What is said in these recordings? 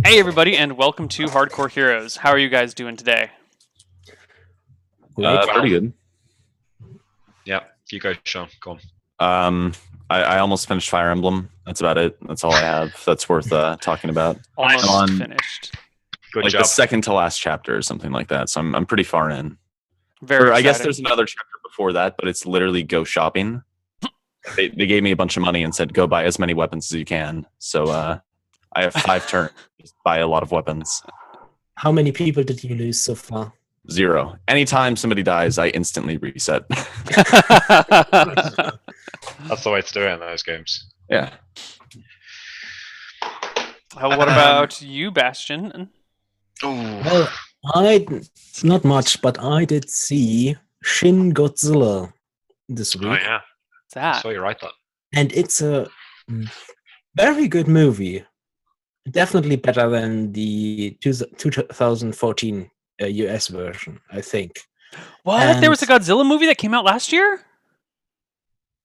Hey everybody, and welcome to Hardcore Heroes. How are you guys doing today? Pretty good. Yeah, you go, Sean. Go Um, I almost finished Fire Emblem. That's about it. That's all I have. That's worth talking about. Almost I'm on, finished. Good like job. the second to last chapter or something like that. So I'm pretty far in. Very Or I guess exciting. there's another chapter before that, but it's literally go shopping. They gave me a bunch of money and said go buy as many weapons as you can. So I have 5 turns. Just buy a lot of weapons. How many people did you lose so far? 0. Anytime somebody dies, I instantly reset. That's the way to do it in those games. Yeah. What about you, Bastian? Well, not much, but I did see Shin Godzilla this week, Oh yeah, What's that? so you're right. That and it's a very good movie. Definitely better than the 2014 US version, I think. What? There was a And- Godzilla movie that came out last year?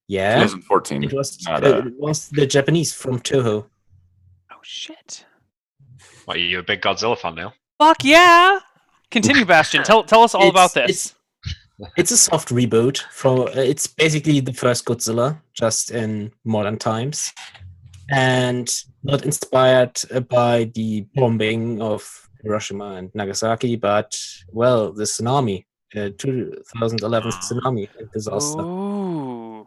Yeah, 2014. it was. Not, It was the Japanese from Toho. Oh shit! what? Are you a big Godzilla fan, Neal? Fuck yeah! Continue, Bastian. Tell us all about this. It's a soft reboot. It's basically the first Godzilla, just in modern times, and not inspired by the bombing of Hiroshima and Nagasaki, but well, the tsunami, 2011 tsunami disaster. Ooh.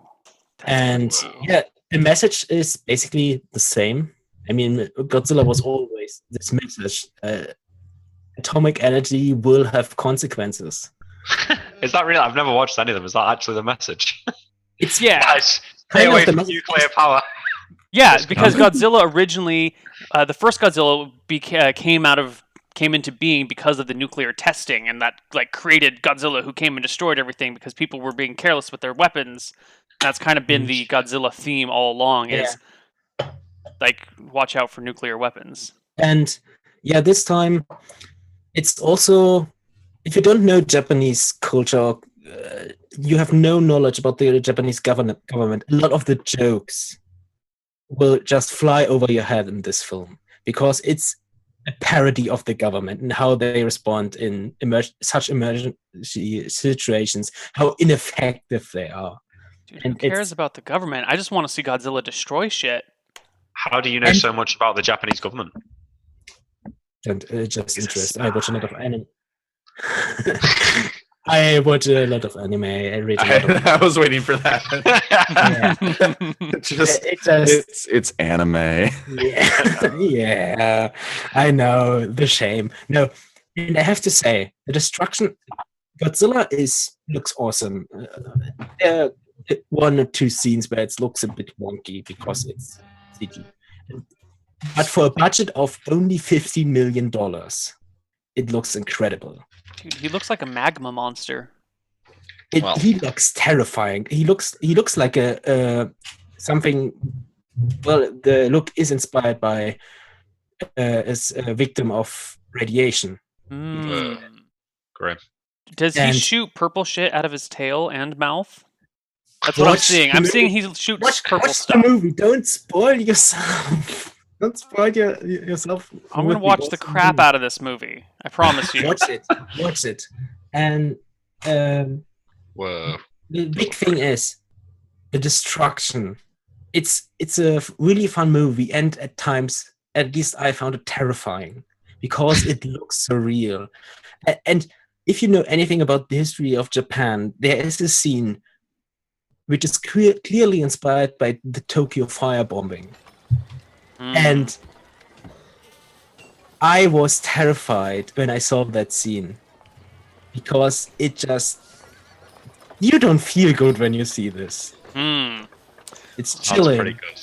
That's And cool. yeah, the message is basically the same. I mean, Godzilla was always this message: atomic energy will have consequences. Is that real? I've never watched any of them. Is that actually the message? It's Yeah, Guys, Kind stay of away the from message. nuclear power. yeah. Because Godzilla originally, the first Godzilla came into being because of the nuclear testing, and that created Godzilla, who came and destroyed everything because people were being careless with their weapons. That's kind of been the Godzilla theme all along. Is watch out for nuclear weapons. And yeah, this time it's also, if you don't know Japanese culture, you have no knowledge about the Japanese government. A lot of the jokes will just fly over your head in this film because it's a parody of the government and how they respond in such emergency situations, how ineffective they are. Dude, who And cares about the government? I just want to see Godzilla destroy shit. How do you know And- so much about the Japanese government? And just He's a interest. I watch a lot of spy. anime. I watch a lot of anime. I read a lot of. I was waiting for that. Yeah. Just It just it's anime. yeah, yeah. I know the shame. No, and I have to say the destruction. Godzilla looks awesome. There are 1 or 2 scenes where it looks a bit wonky because it's CG. But for a budget of only $15 million, it looks incredible. Dude, he looks like a magma monster. Well- He looks terrifying. He looks like a something. Well, the look is inspired by as a victim of radiation. Mm. Great. Does he And- shoot purple shit out of his tail and mouth? That's what I'm Watch seeing. the I'm seeing movie. he shoots Watch purple the stuff. movie. Don't spoil yourself. Don't spoil yourself. I'm gonna watch the crap out of this movie. I promise you. Watch it. Watch it. And Whoa. the big thing is the destruction. It's a really fun movie, and at times, at least I found it terrifying because it looks surreal. And if you know anything about the history of Japan, there is a scene which is clearly inspired by the Tokyo firebombing. Mm. And I was terrified when I saw that scene because you don't feel good when you see this. Mm. It's Sounds chilling. pretty good.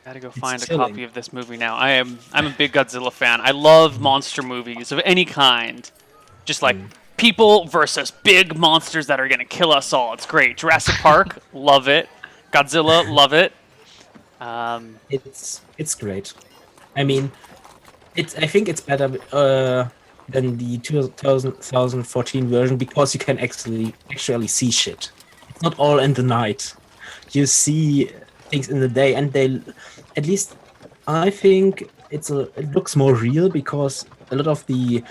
Gotta go find a chilling. copy of this movie now. I'm a big Godzilla fan. I love monster movies of any kind. Just like people versus big monsters that are gonna kill us all. It's great. Jurassic Park, love it. Godzilla, love it. It's great. I mean, I think it's better than the 2014 version because you can actually see shit. It's not all in the night. You see things in the day, and they, at least I think, it looks more real because a lot of the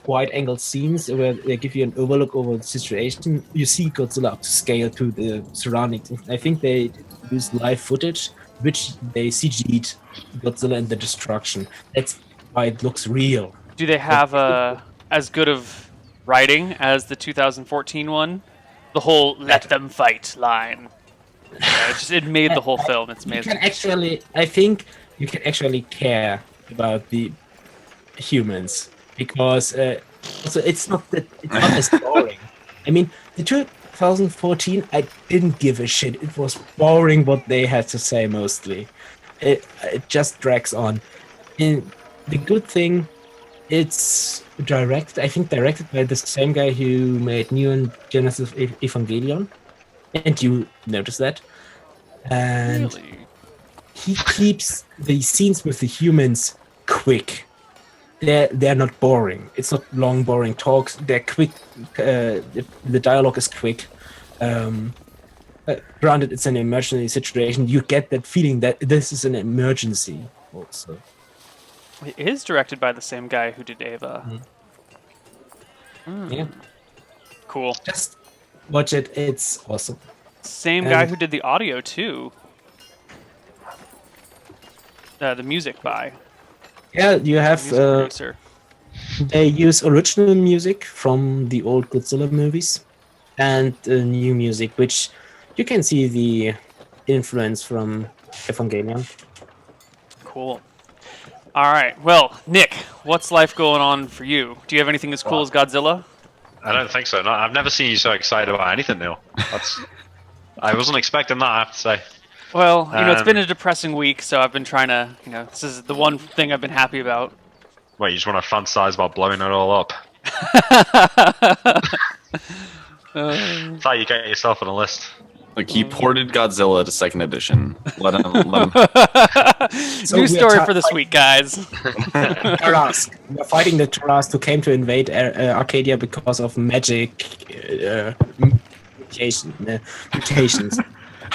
wide angle scenes where they give you an overlook over the situation, you see Godzilla up to scale to the surroundings. I think they used live footage, which they CG'd Godzilla and the destruction. That's why it looks real. Do they have as good of writing as the 2014 one? The whole "let them fight" line. It made the whole film. It's amazing. I think you can actually care about the humans because also it's not as boring. I mean, the 2014, I didn't give a shit. It was boring what they had to say mostly. It just drags on. And the good thing, it's directed by the same guy who made Neon Genesis Evangelion, and you notice that. And Really? he keeps the scenes with the humans quick. They're not boring. It's not long, boring talks. They're quick. The dialogue is quick. Granted, it's an emergency situation. You get that feeling that this is an emergency. Also, It is directed by the same guy who did Ava. yeah. Cool. Just watch it. It's awesome. Same guy And- who did the audio too. The music by Yeah, you have. music producer. They use original music from the old Godzilla movies and new music, which you can see the influence from Evangelion. Cool. All right. Well, Nick, what's life going on for you? Do you have anything as cool as Godzilla? I don't think so. No, I've never seen you so excited about anything, Neil. I wasn't expecting that, I have to say. Well, it's been a depressing week, so I've been trying to, this is the one thing I've been happy about. Wait, you just want to fantasize about blowing it all up? It's how you get yourself on a list. Like he ported Godzilla to second edition. Let him. So New we are story for this week, guys. Tarask. We're fighting the Tarask who came to invade Arcadia because of magic mutations.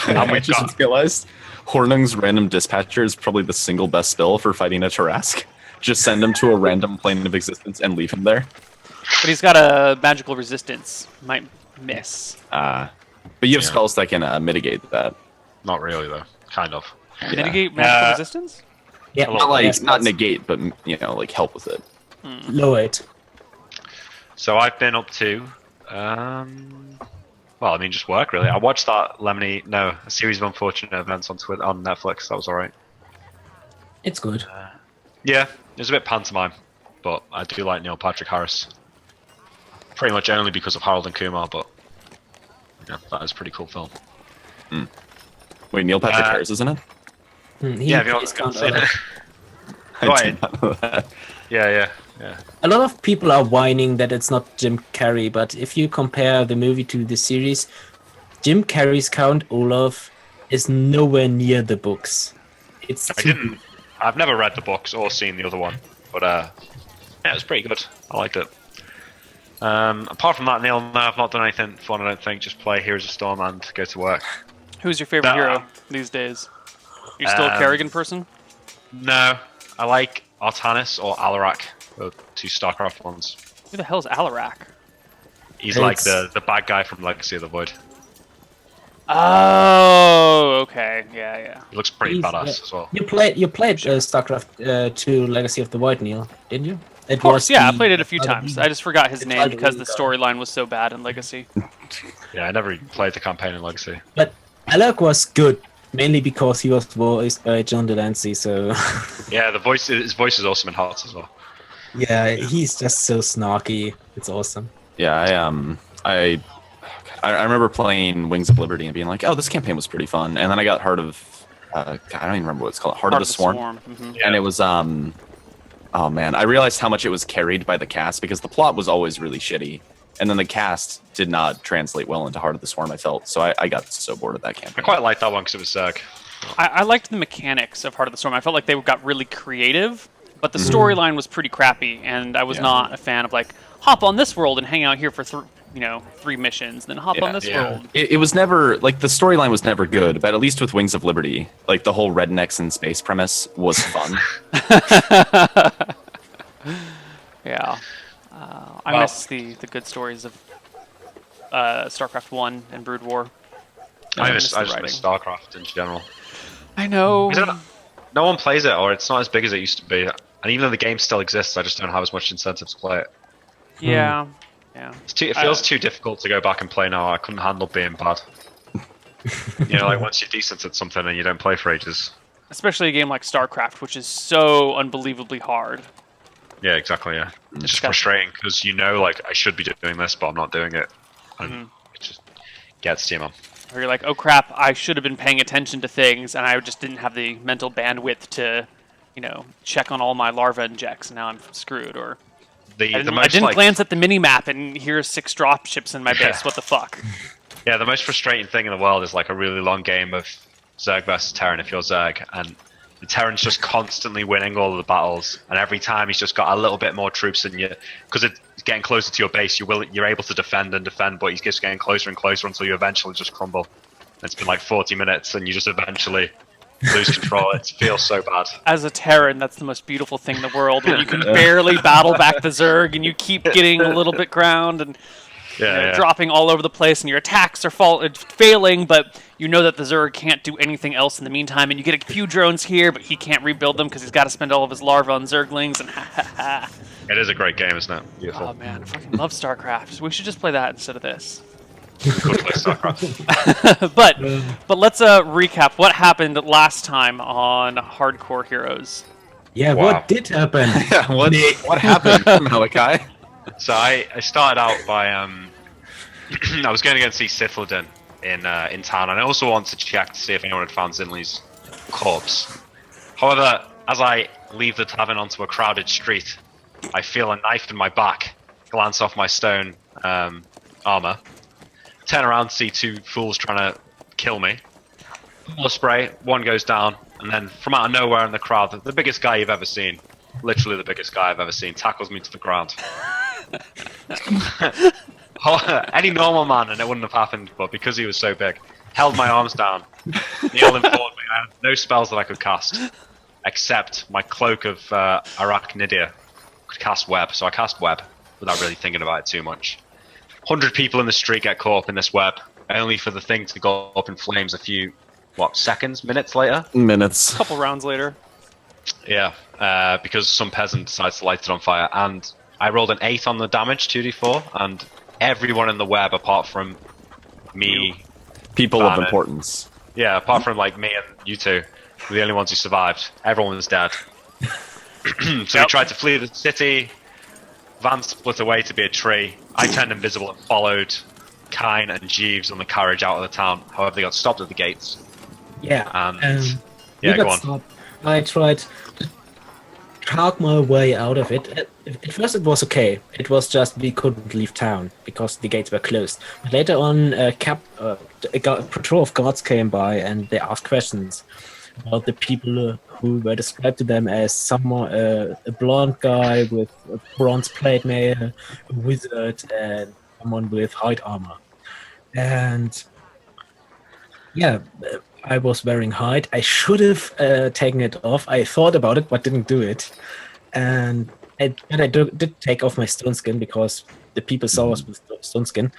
I just realized Hornung's random dispatcher is probably the single best spell for fighting a Tarask. Just send him to a random plane of existence and leave him there. But he's got a magical resistance. Might miss. But you have spells that can mitigate that. Not really, though. Kind of. Mitigate magical resistance? Yeah, Not negate, but like help with it. lower it. So I've been up to, just work, really. I watched that a series of unfortunate events on Netflix. That was alright. It's good. Yeah, it was a bit pantomime, but I do like Neil Patrick Harris. Pretty much only because of Harold and Kumar, but that is a pretty cool film. Wait, Neil Patrick Harris, isn't it? Yeah, if you want to see it. I did not know that. Yeah. A lot of people are whining that it's not Jim Carrey, but if you compare the movie to the series, Jim Carrey's Count Olaf is nowhere near the books. I've never read the books or seen the other one, but it was pretty good. I liked it. Apart from that, Neil, no, I've not done anything fun, I don't think. Just play Heroes of Storm and go to work. Who's your favorite hero these days? You still a Kerrigan person? No, I like Artanis or Alarak, the two StarCraft ones. Who the hell is Alarak? He's like the bad guy from Legacy of the Void. Oh, okay. Yeah. He looks pretty badass as well. You played StarCraft 2 Legacy of the Void, Neil, didn't you? Of course, yeah. I played it a few times. I just forgot his name because the storyline was so bad in Legacy. Yeah, I never played the campaign in Legacy. But Alec was good, mainly because he was voiced by John Delancey, so... Yeah, his voice is awesome in Hearts as well. Yeah, he's just so snarky. It's awesome. Yeah, I remember playing Wings of Liberty and being like, oh, this campaign was pretty fun. And then I got Heart of... I don't even remember what it's called. Heart of the Swarm. Mm-hmm. And it was... Oh man, I realized how much it was carried by the cast because the plot was always really shitty. And then the cast did not translate well into Heart of the Swarm, I felt. So I got so bored of that campaign. I quite liked that one because it was Zerg. I liked the mechanics of Heart of the Storm. I felt like they got really creative, but the storyline was pretty crappy, and I was not a fan of, like, hop on this world and hang out here for 3 missions, then hop on this world. It was never like the storyline was never good, but at least with Wings of Liberty, like the whole rednecks in space premise was fun. Yeah, I miss the good stories of StarCraft 1 and Brood War. I just miss StarCraft in general. I know. No one plays it, or it's not as big as it used to be. And even though the game still exists, I just don't have as much incentive to play it. Yeah, yeah. It feels too difficult to go back and play now. I couldn't handle being bad. Like once you're decent at something and you don't play for ages. Especially a game like StarCraft, which is so unbelievably hard. Yeah, exactly, yeah. It's just frustrating, because like, I should be doing this, but I'm not doing it. And it just gets to you, man. Or you're like, oh crap, I should have been paying attention to things, and I just didn't have the mental bandwidth to, check on all my larva injects, and now I'm screwed. Or I didn't glance at the mini-map, and here's 6 dropships in my base. What the fuck? Yeah, the most frustrating thing in the world is like a really long game of Zerg versus Terran if you're Zerg, and the Terran's just constantly winning all of the battles, and every time he's just got a little bit more troops than you, because it's getting closer to your base, you're able to defend and defend, but he's just getting closer and closer until you eventually just crumble. And it's been like 40 minutes, and you just eventually lose control. It feels so bad. As a Terran, that's the most beautiful thing in the world, when you can barely battle back the Zerg, and you keep getting a little bit ground, and dropping all over the place, and your attacks are failing, but you know that the Zerg can't do anything else in the meantime, and you get a few drones here, but he can't rebuild them because he's got to spend all of his larvae on Zerglings, and It is a great game, isn't it? Beautiful. Oh man, I fucking love StarCraft. We should just play that instead of this. Could play StarCraft. but let's recap what happened last time on Hardcore Heroes. Yeah, Wow. what did happen? Yeah, what happened, Malachi? So I started out by I was going to go and see Sifleden in town, and I also wanted to check to see if anyone had found Zinli's corpse. However, as I leave the tavern onto a crowded street, I feel a knife in my back glance off my stone armor. Turn around, see 2 fools trying to kill me. Full of spray, one goes down, and then from out of nowhere in the crowd, the biggest guy you've ever seen, literally the biggest guy I've ever seen, tackles me to the ground. Any normal man, and it wouldn't have happened, but because he was so big, held my arms down. Neal informed me I had no spells that I could cast, except my cloak of Arachnidia could cast web, so I cast web without really thinking about it too much. 100 people in the street get caught up in this web, only for the thing to go up in flames a few, seconds, minutes later? Minutes. A couple rounds later. Yeah, because some peasant decides to light it on fire, and I rolled an 8 on the damage, 2d4, and everyone in the web apart from me, People of importance. Yeah, apart from like me and you two, were the only ones who survived. Everyone was dead. So we tried to flee the city. Van split away to be a tree. I turned invisible and followed Kine and Jeeves on the carriage out of the town. However, they got stopped at the gates. Yeah, And we go got on. stopped. I tried to talk my way out of it. At first it was okay. It was just we couldn't leave town because the gates were closed. But later on, a patrol of guards came by and they asked questions about the people who were described to them as someone, a blonde guy with a bronze plate mail, a wizard, and someone with hide armor. And yeah, I was wearing hide. I should have taken it off. I thought about it, but didn't do it. And I did take off my stone skin because the people saw us with stone skin.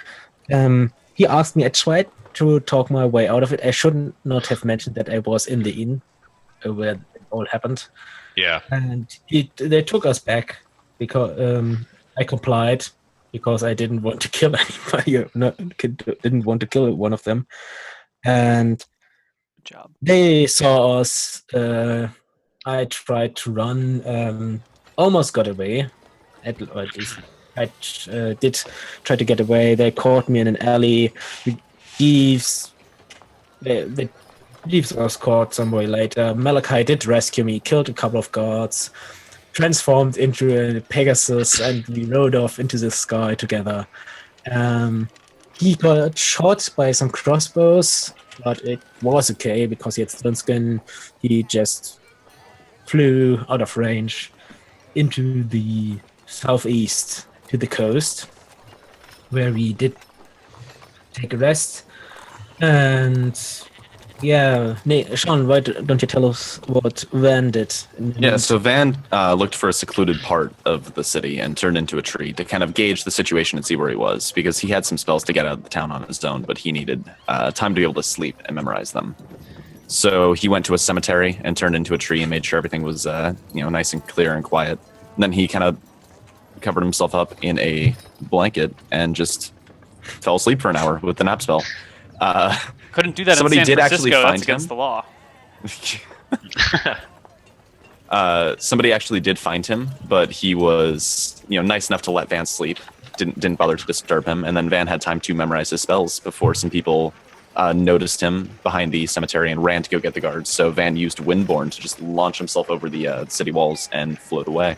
He asked me. I tried to talk my way out of it. I should not have mentioned that I was in the inn where it all happened. Yeah. And they took us back because I complied because I didn't want to kill anybody. Didn't want to kill one of them. And Good job. they saw us. I tried to run. Almost got away. At least I did try to get away. They caught me in an alley. Thieves. The thieves was caught some way later. Malachi did rescue me. Killed a couple of guards. Transformed into a Pegasus, and we rode off into the sky together. He got shot by some crossbows, but it was okay because he had stone skin. He just flew out of range into the southeast to the coast. where we did take a rest. And yeah, Sean, why don't you tell us what Van did? Yeah, so Van looked for a secluded part of the city and turned into a tree to kind of gauge the situation and see where he was, because he had some spells to get out of the town on his own, but he needed time to be able to sleep and memorize them. So he went to a cemetery and turned into a tree and made sure everything was nice and clear and quiet. And then he kind of covered himself up in a blanket and just fell asleep for an hour with the nap spell. Couldn't do that Somebody in San did actually Francisco. find That's against him. the law. Somebody actually did find him, but he was, nice enough to let Van sleep. Didn't bother to disturb him, and then Van had time to memorize his spells before some people noticed him behind the cemetery and ran to go get the guards. So Van used Windborne to just launch himself over the city walls and float away.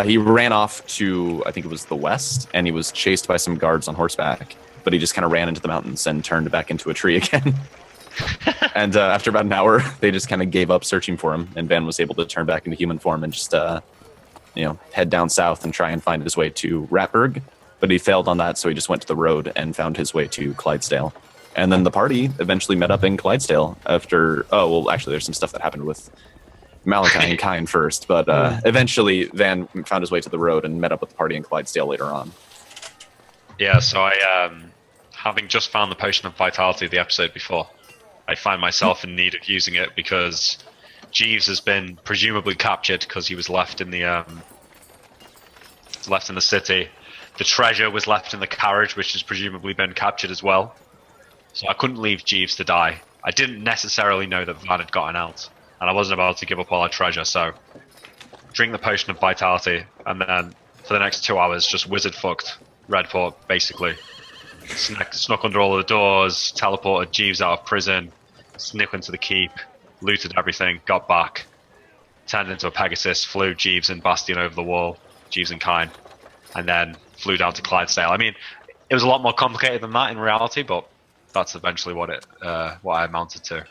He ran off to, I think it was the west, and he was chased by some guards on horseback, but he just kind of ran into the mountains and turned back into a tree again. And after about an hour, they just kind of gave up searching for him, and Van was able to turn back into human form and just, head down south and try and find his way to Ratburg. But he failed on that, so he just went to the road and found his way to Clydesdale. And then the party eventually met up in Clydesdale after... Oh, well, actually, there's some stuff that happened with Malachi and Kine first, but eventually Van found his way to the road and met up with the party in Clydesdale later on. Yeah, so I, having just found the Potion of Vitality the episode before, I find myself in need of using it because Jeeves has been presumably captured because he was left in the city. The treasure was left in the carriage, which has presumably been captured as well. So I couldn't leave Jeeves to die. I didn't necessarily know that Van had gotten out, and I wasn't about to give up all our treasure, so drink the Potion of Vitality, and then for the next 2 hours just wizard fucked Redport, basically. Snuck under all of the doors, teleported Jeeves out of prison, snuck into the keep, looted everything, got back, turned into a Pegasus, flew Jeeves and Bastian over the wall, Jeeves and Kine, and then flew down to Clydesdale. I mean, it was a lot more complicated than that in reality, but that's eventually what I amounted to.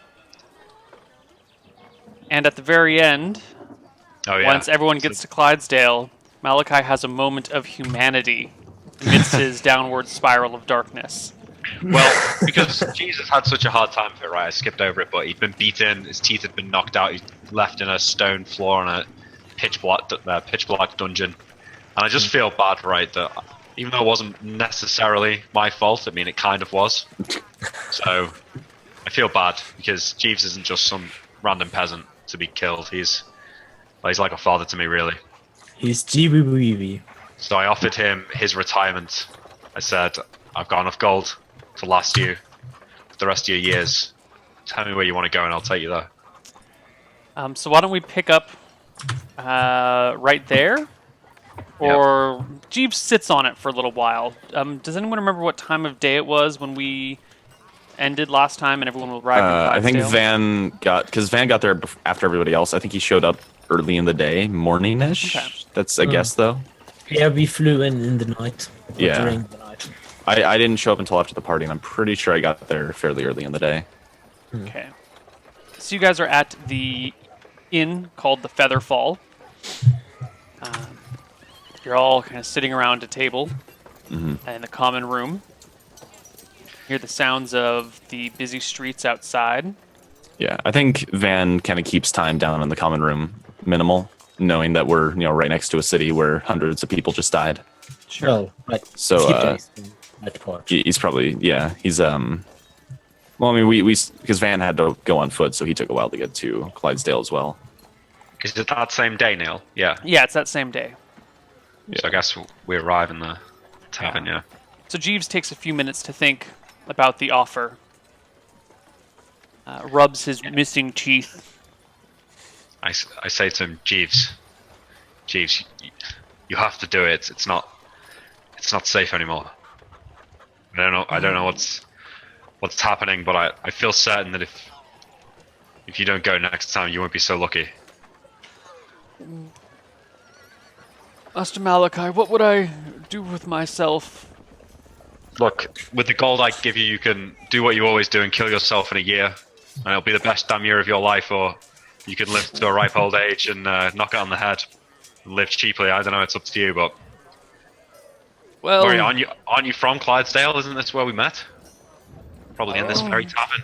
And at the very end, once everyone gets to Clydesdale, Malachi has a moment of humanity amidst his downward spiral of darkness. Well, because Jesus had such a hard time of it, right? I skipped over it, but he'd been beaten, his teeth had been knocked out, he's left in a stone floor in a pitch black dungeon. And I just feel bad, right, that even though it wasn't necessarily my fault, I mean, it kind of was. So I feel bad because Jeeves isn't just some random peasant to be killed. He's like a father to me, really. He's Jeeves. So I offered him his retirement. I said, I've got enough gold to last you for the rest of your years. Tell me where you want to go and I'll take you there. So why don't we pick up right there? Or Jeeves sits on it for a little while. Does anyone remember what time of day it was when we ended last time and everyone arrived in I think Clydesdale? because Van got there after everybody else. I think he showed up early in the day, morning-ish. Okay. That's a guess, though. Yeah, we flew in the night. Yeah. During the night. I didn't show up until after the party, and I'm pretty sure I got there fairly early in the day. Okay. So you guys are at the inn called the Featherfall. You're all kind of sitting around a table in the common room. Hear the sounds of the busy streets outside. Yeah, I think Van kind of keeps time down in the common room minimal, knowing that we're right next to a city where hundreds of people just died. Sure. Well, right. So he's probably he's well, I mean we because Van had to go on foot, so he took a while to get to Clydesdale as well. Is it that same day, Neal? Yeah. Yeah, it's that same day. So I guess we arrive in the tavern, yeah. So Jeeves takes a few minutes to think about the offer. Rubs his missing teeth. I say to him, Jeeves, you have to do it. It's not safe anymore. I don't know what's happening, but I feel certain that if you don't go next time, you won't be so lucky. Master Malachi, what would I do with myself? Look, with the gold I give you, you can do what you always do and kill yourself in a year, and it'll be the best damn year of your life, or you can live to a ripe old age and knock it on the head and live cheaply. I don't know, it's up to you, but Well, Murray, aren't you from Clydesdale? Isn't this where we met? Probably in this very tavern.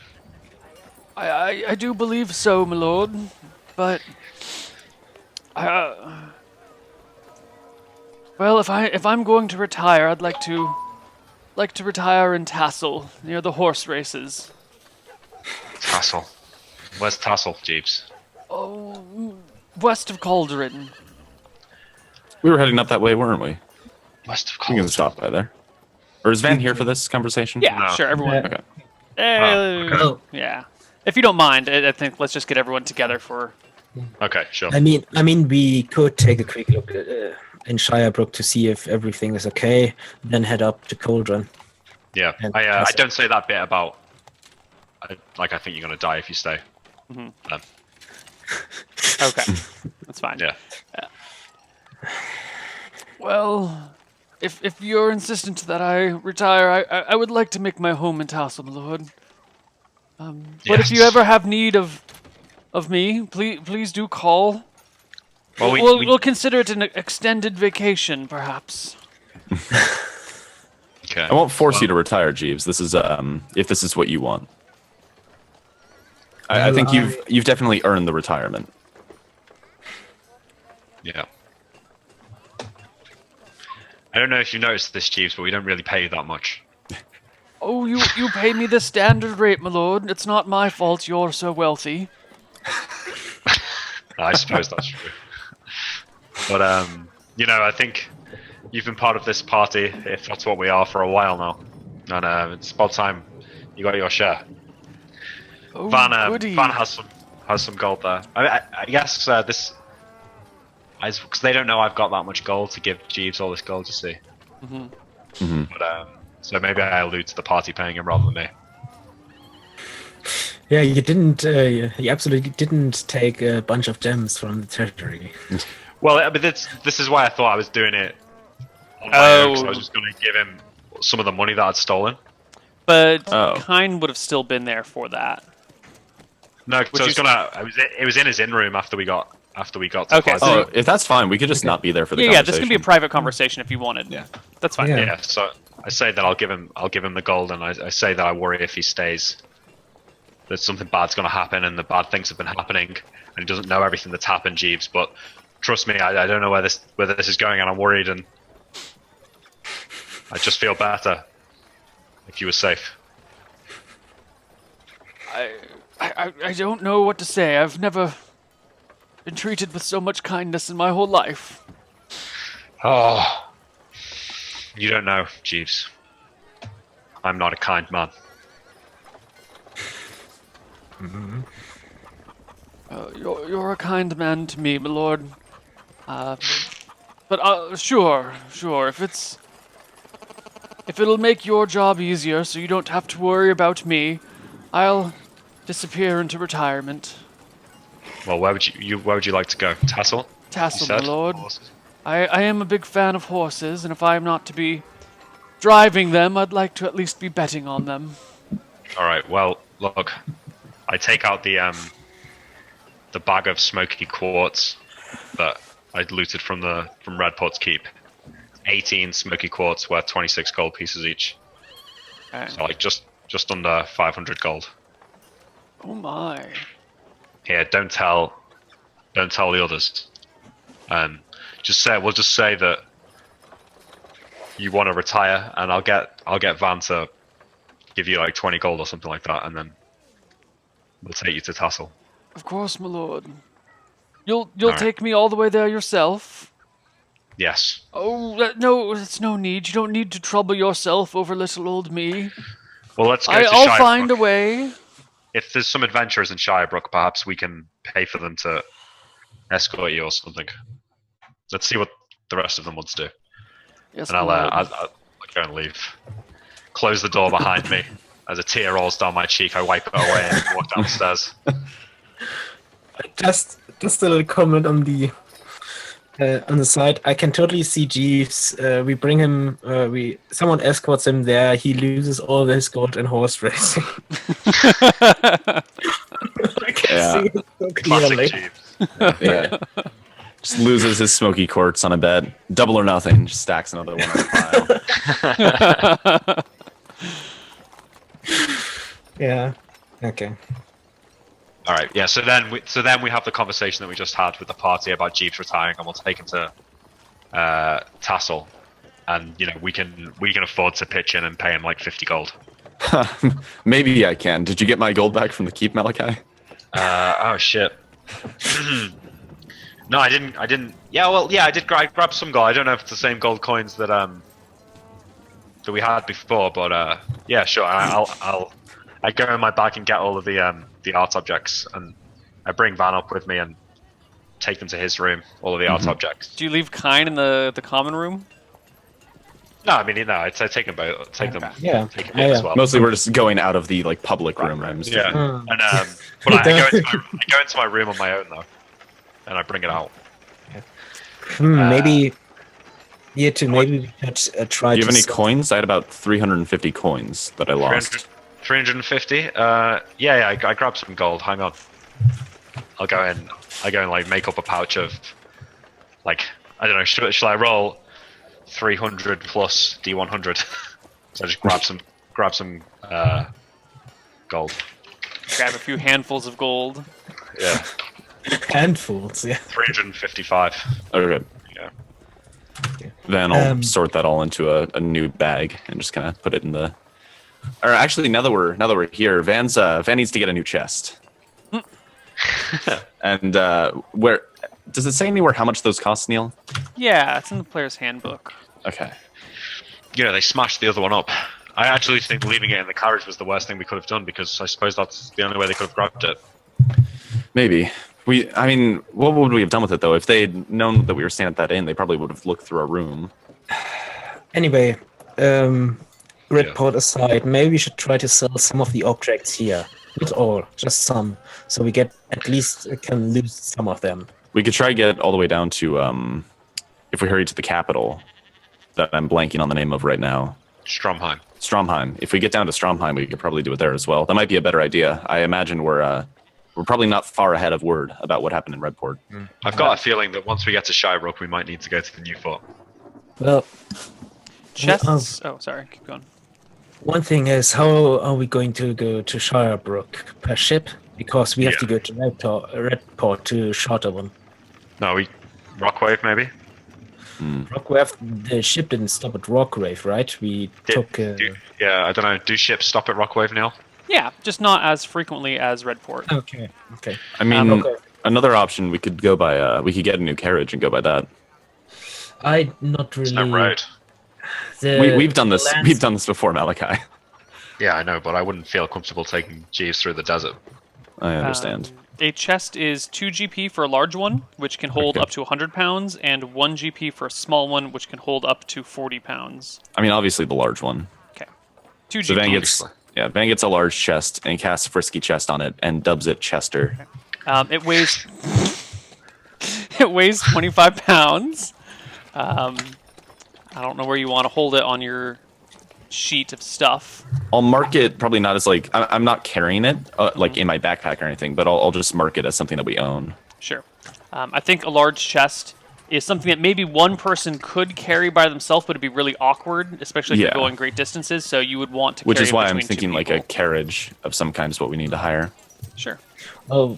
I do believe so, my lord, but well, if I'm going to retire, I'd like to retire in Tassel near the horse races. Tassel. Where's Tassel, Jeeves? Oh, west of Cauldron. We were heading up that way, weren't we? West of We can Cauldron. stop by there. Or is Van here for this conversation? Yeah, No. sure, everyone. Okay. Oh. Yeah. If you don't mind, I think let's just get everyone together for. Okay, sure. I mean, we could take a quick look in Shirebrook to see if everything is okay, then head up to Cauldron. Yeah, And I Tassel. don't say that bit about. I think you're gonna die if you stay. Mhm. Um, Okay, that's fine. yeah. Well, if you're insistent that I retire, I would like to make my home in Tassel, my lord. But if you Yes. ever have need of me, please do call. Well, We'll consider it an extended vacation, perhaps. Okay. I won't force you to retire, Jeeves. This is if this is what you want. I think you've definitely earned the retirement. Yeah. I don't know if you noticed this, Jeeves, but we don't really pay you that much. Oh, you pay me the standard rate, my lord. It's not my fault you're so wealthy. I suppose that's true. But I think you've been part of this party, if that's what we are, for a while now, and it's about time you got your share. Oh, Van goody. has some gold there. I guess this, because they don't know I've got that much gold to give Jeeves all this gold. You see. But so maybe I allude to the party paying him rather than me. Yeah, you didn't. You absolutely didn't take a bunch of gems from the treasury. Well, but this is why I thought I was doing it on my own, 'cause I was just going to give him some of the money that I'd stolen. But Oh. Kine would have still been there for that. No, because it was in his in room after we got to Okay, Clydesdale. so- Oh, if that's fine, we could just not be there for the Yeah, conversation. this can be a private conversation if you wanted. Yeah. That's fine. Yeah. Yeah, so I say that I'll give him the gold, and I say that I worry if he stays, that something bad's going to happen, and the bad things have been happening, and he doesn't know everything that's happened, Jeeves. But trust me, I don't know where this is going, and I'm worried, and I just feel better if you were safe. I don't know what to say. I've never been treated with so much kindness in my whole life. Oh, you don't know, Jeeves. I'm not a kind man. You're a kind man to me, my lord. But sure. If it'll make your job easier, so you don't have to worry about me, I'll disappear into retirement. Well, where would you like to go? Tassel? You Tassel, my said? lord. Horses? I am a big fan of horses, and if I'm not to be driving them, I'd like to at least be betting on them. All right. Well, look, I take out the bag of smoky quartz that I'd looted from Redport's keep. 18 smoky quartz worth 26 gold pieces each. Okay. So like just under 500 gold. Oh my. Here, don't tell the others. We'll just say that you want to retire, and I'll get Van to give you like 20 gold or something like that, and then we'll take you to Tassel. Of course, my lord. You'll Alright. take me all the way there yourself? Yes. Oh, no, it's no need. You don't need to trouble yourself over little old me. Well, let's go to I'll Shirebrook. find a way. If there's some adventurers in Shirebrook, perhaps we can pay for them to escort you or something. Let's see what the rest of them want to do. Yes, And my lord. I'll go and leave. Close the door behind me. As a tear rolls down my cheek, I wipe it away and walk down the stairs. Just a little comment on the side. I can totally see Jeeves. We bring him. Someone escorts him there. He loses all his gold in horse racing. I can Yeah. see it so Classic clearly. Jeeves. Yeah. Just loses his smoky quartz on a bet. Double or nothing. Just stacks another one on the pile. Yeah. Okay. All right. Yeah. So then we have the conversation that we just had with the party about Jeeves retiring, and we'll take him to Tassel, and we can afford to pitch in and pay him like 50 gold. Maybe I can. Did you get my gold back from the keep, Malachi? Oh shit. No, I didn't. Yeah, well, yeah, I did grab some gold. I don't know if it's the same gold coins that we had before, but yeah, sure. I go in my bag and get all of the art objects, and I bring Van up with me and take them to his room. All of the art objects. Do you leave Kine in the common room? No, I mean, no, I take them both. Take them. Yeah. Take them as well. Mostly we're just going out of the public rooms. Yeah. And but I go into my room on my own though, and I bring it out. Maybe. Yeah, maybe we should try. Do you have to any coins? I had about 350 coins that I lost. 350. Yeah. I grabbed some gold. Hang on. I go in like make up a pouch of like I don't know. Shall I roll 300 plus D100? So I just grab some gold. Grab a few handfuls of gold. Yeah. handfuls. Yeah. 355. Okay. Yeah. Then I'll sort that all into a new bag and just kind of put it in the. Or actually, now that we're here, Van needs to get a new chest. And where does it say anywhere how much those cost, Neal? Yeah, it's in the player's handbook. Okay. They smashed the other one up. I actually think leaving it in the carriage was the worst thing we could have done, because I suppose that's the only way they could have grabbed it. Maybe. I mean, what would we have done with it, though? If they had known that we were staying at that inn, they probably would have looked through our room. Anyway, Redport aside, maybe we should try to sell some of the objects here. Not all, just some. So we get at least can lose some of them. We could try to get all the way down to, if we hurry to the capital, that I'm blanking on the name of right now. Stromheim. If we get down to Stromheim, we could probably do it there as well. That might be a better idea. I imagine we're probably not far ahead of word about what happened in Redport. I've got a feeling that once we get to Shirebrook, we might need to go to the new fort. Well, chests. Oh, sorry. Keep going. One thing is, how are we going to go to Shirebrook per ship? Because we have to go to Redport to charter one. No, Rockwave maybe. Rockwave, the ship didn't stop at Rockwave, right? We took. Yeah, I don't know. Do ships stop at Rockwave, Neal? Yeah, just not as frequently as Redport. Okay. I mean, another option we could go by. We could get a new carriage and go by that. I not really. It's no road. We've done this. We've done this before, Malachi. Yeah, I know, but I wouldn't feel comfortable taking Jeeves through the desert. I understand. A chest is 2 GP for a large one, which can hold up to 100 pounds, and 1 GP for a small one, which can hold up to 40 pounds. I mean, obviously the large one. Okay. 2 GP. So Van gets a large chest and casts Frisky Chest on it and dubs it Chester. It weighs 25 pounds. I don't know where you want to hold it on your sheet of stuff. I'll mark it probably not as like I'm not carrying it like in my backpack or anything, but I'll just mark it as something that we own. Sure. I think a large chest is something that maybe one person could carry by themselves, but it'd be really awkward, especially if you're going great distances. So you would want to. Which carry is why between I'm thinking like a carriage of some kind is what we need to hire. Sure. Oh,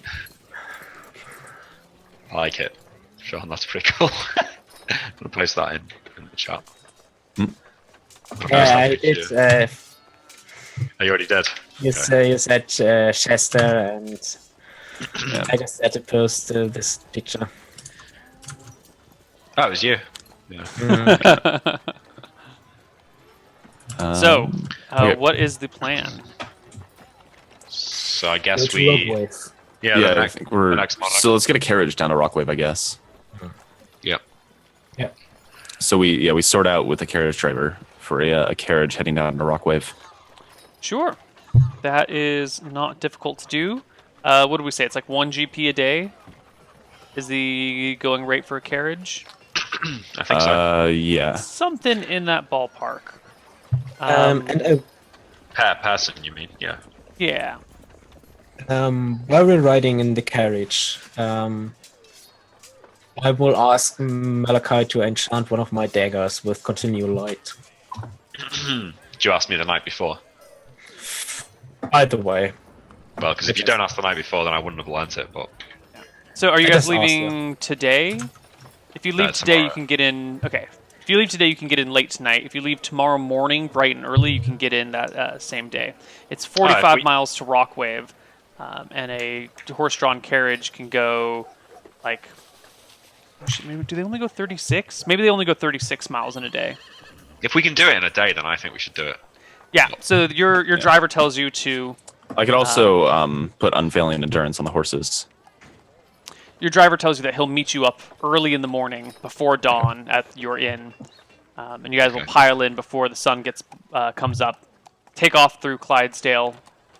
I like it. Sean, that's pretty cool. I'm gonna post that in the chat. yeah, it's. Oh, you already did. You said Chester, and I just had to post this picture. Oh, it was you. Yeah. So, what is the plan? So I guess Go to Rockwave. I think we're. So let's get a carriage down to Rockwave, I guess. Yep. Yeah. So we sort out with the carriage driver for a carriage heading down to Rockwave. Sure. That is not difficult to do. What do we say? It's like 1 GP a day is the going rate for a carriage. I think so. Yeah. Something in that ballpark. And Person, you mean? Yeah. Yeah. while we're riding in the carriage, I will ask Malachi to enchant one of my daggers with continual light. Did you ask me the night before? Either way. Well, because if you don't ask the night before, then I wouldn't have learnt it. But So are you I guys just asked leaving today? If you leave today, you tomorrow. can get in. Okay. If you leave today, you can get in late tonight. If you leave tomorrow morning, bright and early, you can get in that same day. It's 45 miles to Rockwave, and a horse-drawn carriage can go, like, maybe do they only go 36? Maybe they only go 36 miles in a day. if we can do it in a day, then I think we should do it. Yeah. So your driver tells you to. I could also put unfailing endurance on the horses. Your driver tells you that he'll meet you up early in the morning before dawn at your inn, and you guys will pile in before the sun comes up, take off through Clydesdale,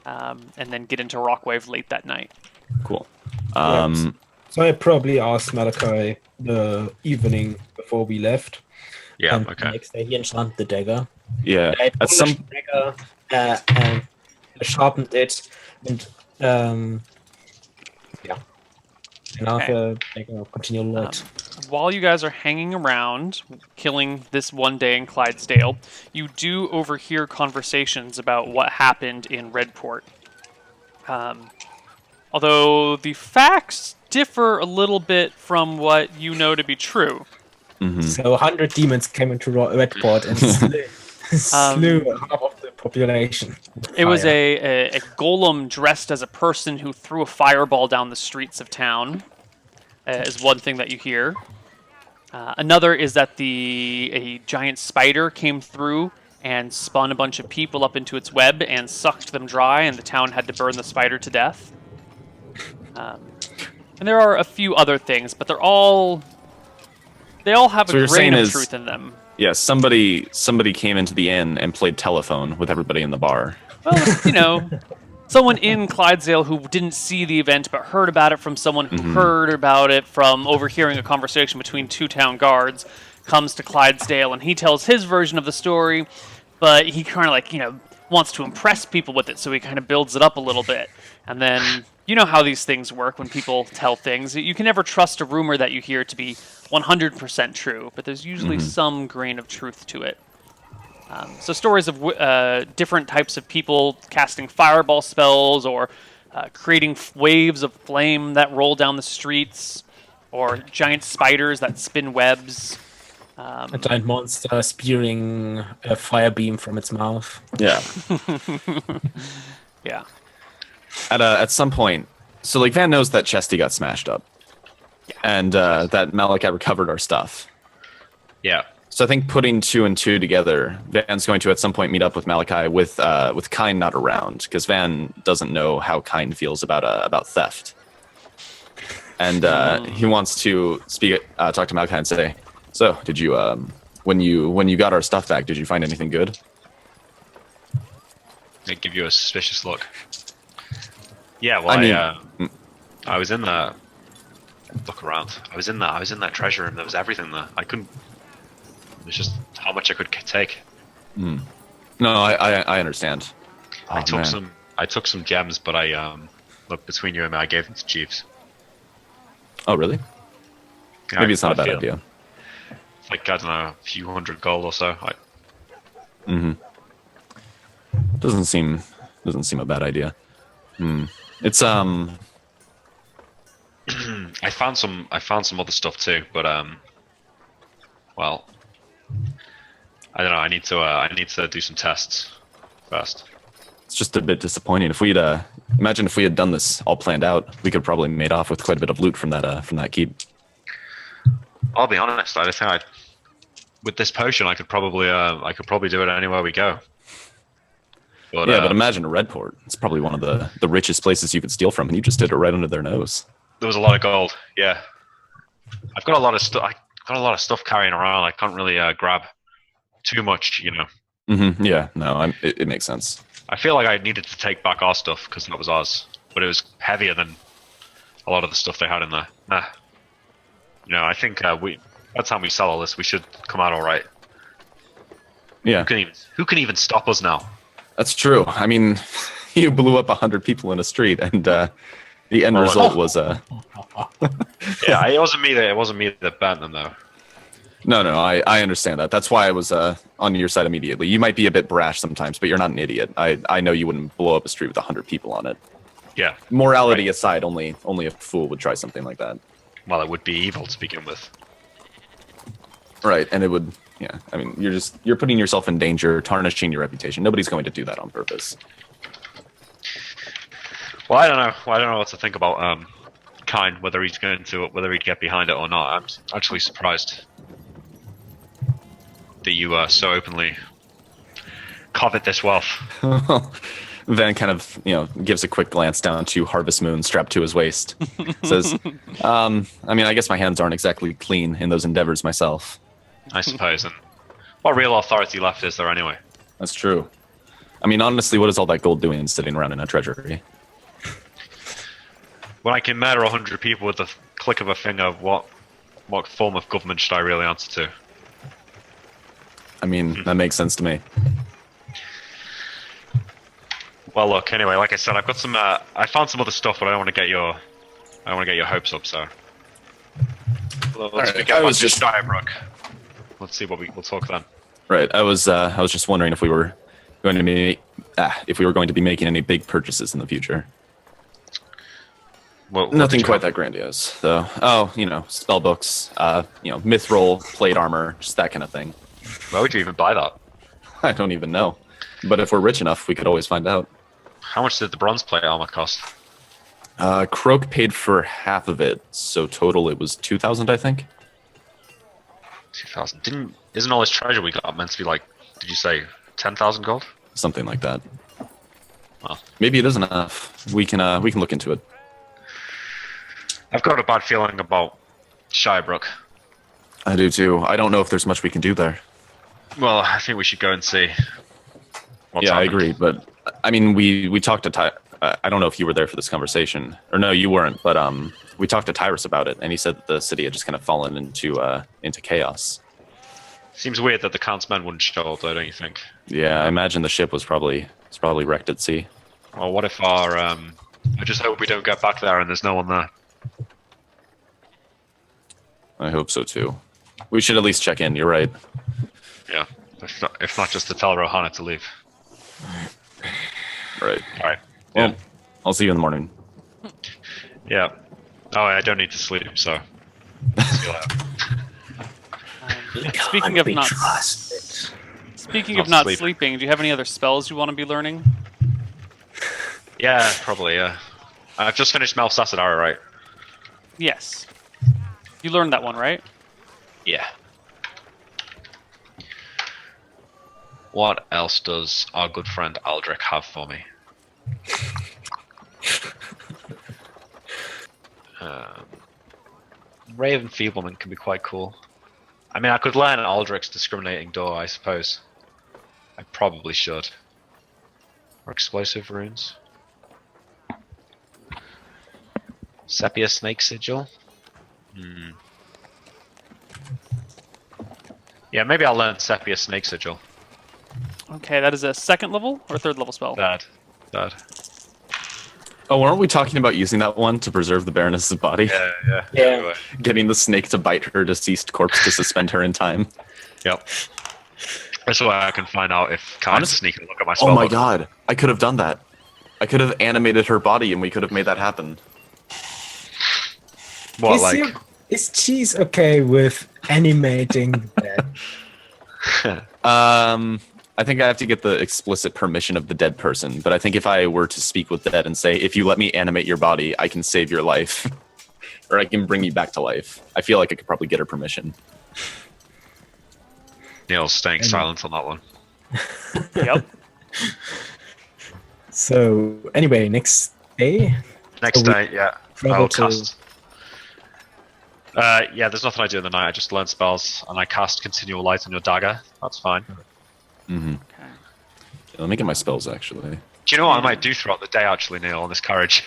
and then get into Rockwave late that night. Cool. So I probably asked Malachi the evening before we left. Yeah. And the Okay. next day he enchanted the dagger. Yeah. I At some polished the dagger and sharpened it, and yeah. And now the dagger continual light. While you guys are hanging around, killing this one day in Clydesdale, you do overhear conversations about what happened in Redport. Although the facts differ a little bit from what you know to be true. So 100 demons came into Redport and slew half of the population. It was a golem dressed as a person who threw a fireball down the streets of town, is one thing that you hear. Another is that a giant spider came through and spun a bunch of people up into its web and sucked them dry, and the town had to burn the spider to death. And there are a few other things, but they all have a grain of truth in them. Yeah, somebody came into the inn and played telephone with everybody in the bar. Well, someone in Clydesdale who didn't see the event but heard about it from someone who heard about it from overhearing a conversation between two town guards comes to Clydesdale and he tells his version of the story, but he kind of wants to impress people with it, so he kind of builds it up a little bit. And then you know how these things work when people tell things. You can never trust a rumor that you hear to be 100% true, but there's usually some grain of truth to it. So stories of different types of people casting fireball spells or creating waves of flame that roll down the streets, or giant spiders that spin webs. A giant monster spewing a fire beam from its mouth. Yeah. Yeah. At some point, so like Van knows that Chesty got smashed up, and that Malachi recovered our stuff. Yeah. So I think putting 2 and 2 together, Van's going to at some point meet up with Malachi with Kine not around, because Van doesn't know how Kine feels about theft, and he wants to talk to Malachi and say, "So, did you when you got our stuff back, did you find anything good?" They give you a suspicious look. Yeah, well, I was in the look around. I was in that treasure room. There was everything there. I couldn't. It was just how much I could take. No, I understand. I took some gems, but look, between you and me, I gave them to Jeeves. Oh, really? Yeah, Maybe it's not a bad feel. idea. Like, I don't know, a few hundred gold or so. Doesn't seem a bad idea. It's I found some other stuff too, but well, I don't know. I need to do some tests first. It's just a bit disappointing. If we'd imagine if we had done this all planned out, we could probably made off with quite a bit of loot from that keep. I'll be honest. I think with this potion, I could probably do it anywhere we go. But, but imagine a Redport. It's probably one of the richest places you could steal from, and you just did it right under their nose. There was a lot of gold. Yeah, I've got a lot of stuff. I got a lot of stuff carrying around. I can't really grab too much, you know. Yeah, no, it makes sense. I feel like I needed to take back our stuff because that was ours, but it was heavier than a lot of the stuff they had in there. You know, I think by the time we sell all this, we should come out all right. Yeah, Who can even stop us now? that's true. I mean, you blew up 100 people in a street, and the end result was Yeah, it wasn't me that banned them though. No, I understand that. That's why I was on your side immediately. You might be a bit brash sometimes, but you're not an idiot. I know you wouldn't blow up a street with 100 people on it. Yeah. Morality aside, only a fool would try something like that. Well, it would be evil to begin with. Right, and it would. Yeah, I mean, you're putting yourself in danger, tarnishing your reputation. Nobody's going to do that on purpose. Well, I don't know. I don't know what to think about Kine, whether he'd get behind it or not. I'm actually surprised that you so openly covet this wealth. Van kind of, gives a quick glance down to Harvest Moon strapped to his waist. Says, I mean, I guess my hands aren't exactly clean in those endeavors myself. I suppose. And what real authority left is there anyway? That's true. I mean, honestly, what is all that gold doing sitting around in a treasury? When I can murder 100 people with the click of a finger, what form of government should I really answer to? I mean, that makes sense to me. Well, look. Anyway, like I said, I've got some. I found some other stuff, but I don't want to get your hopes up. So let's right, get back to Shirebrook. Let's see what we'll talk then. Right. I was just wondering if we were going to be making any big purchases in the future. What Nothing quite that grandiose, though. Oh, spell books, mithril, plate armor, just that kind of thing. Why would you even buy that? I don't even know. But if we're rich enough, we could always find out. How much did the bronze plate armor cost? Krob paid for half of it, so total it was 2,000, I think. 2,000. Isn't all this treasure we got meant to be like? Did you say 10,000 gold? Something like that. Well, maybe it is enough. We can look into it. I've got a bad feeling about Shirebrook. I do too. I don't know if there's much we can do there. Well, I think we should go and see. What's happened. I agree, but I mean, we talked to Ty. I don't know if you were there for this conversation, or no, you weren't. But we talked to Tyrus about it, and he said that the city had just kind of fallen into chaos. Seems weird that the Count's men wouldn't show up, though, don't you think? Yeah, I imagine the ship was probably wrecked at sea. Well, what if our? I just hope we don't get back there and there's no one there. I hope so too. We should at least check in. You're right. Yeah, if not just to tell Rohana to leave. Right. All right. Well, Yeah. I'll see you in the morning. Yeah. Oh, I don't need to sleep, so. See you later. Speaking of be not trusted. Not sleeping, do you have any other spells you want to be learning? Yeah, probably. Yeah. I've just finished Malsasadara, right? Yes. You learned that one, right? Yeah. What else does our good friend Aldrich have for me? Ray of Enfeeblement can be quite cool. I mean, I could learn Aldrich's Discriminating Door, I suppose. I probably should. Or Explosive Runes. Sepia Snake Sigil. Yeah, maybe I'll learn Sepia Snake Sigil. Okay, that is a second level or third level spell? Third. Oh, aren't we talking about using that one to preserve the Baroness's body? Yeah. Yeah. Anyway. Getting the snake to bite her deceased corpse to suspend her in time. Yep. That's why I can find out if Kyle sneak and look at my spell. Oh my book. god, I could have done that. I could have animated her body and we could have made that happen. What, like? Is Cheese okay with animating that? I think I have to get the explicit permission of the dead person, but I think if I were to speak with the dead and say, if you let me animate your body, I can save your life. Or I can bring you back to life. I feel like I could probably get her permission. Neal's staying silent on that one. Yep. So anyway, next day. Next day, yeah. travel I'll to- cast. Yeah, there's nothing I do in the night. I just learn spells and I cast Continual Light on your dagger. That's fine. Mm-hmm. Okay. Let me get my spells, actually. Do you know what I might do throughout the day, actually, Neal, on this carriage?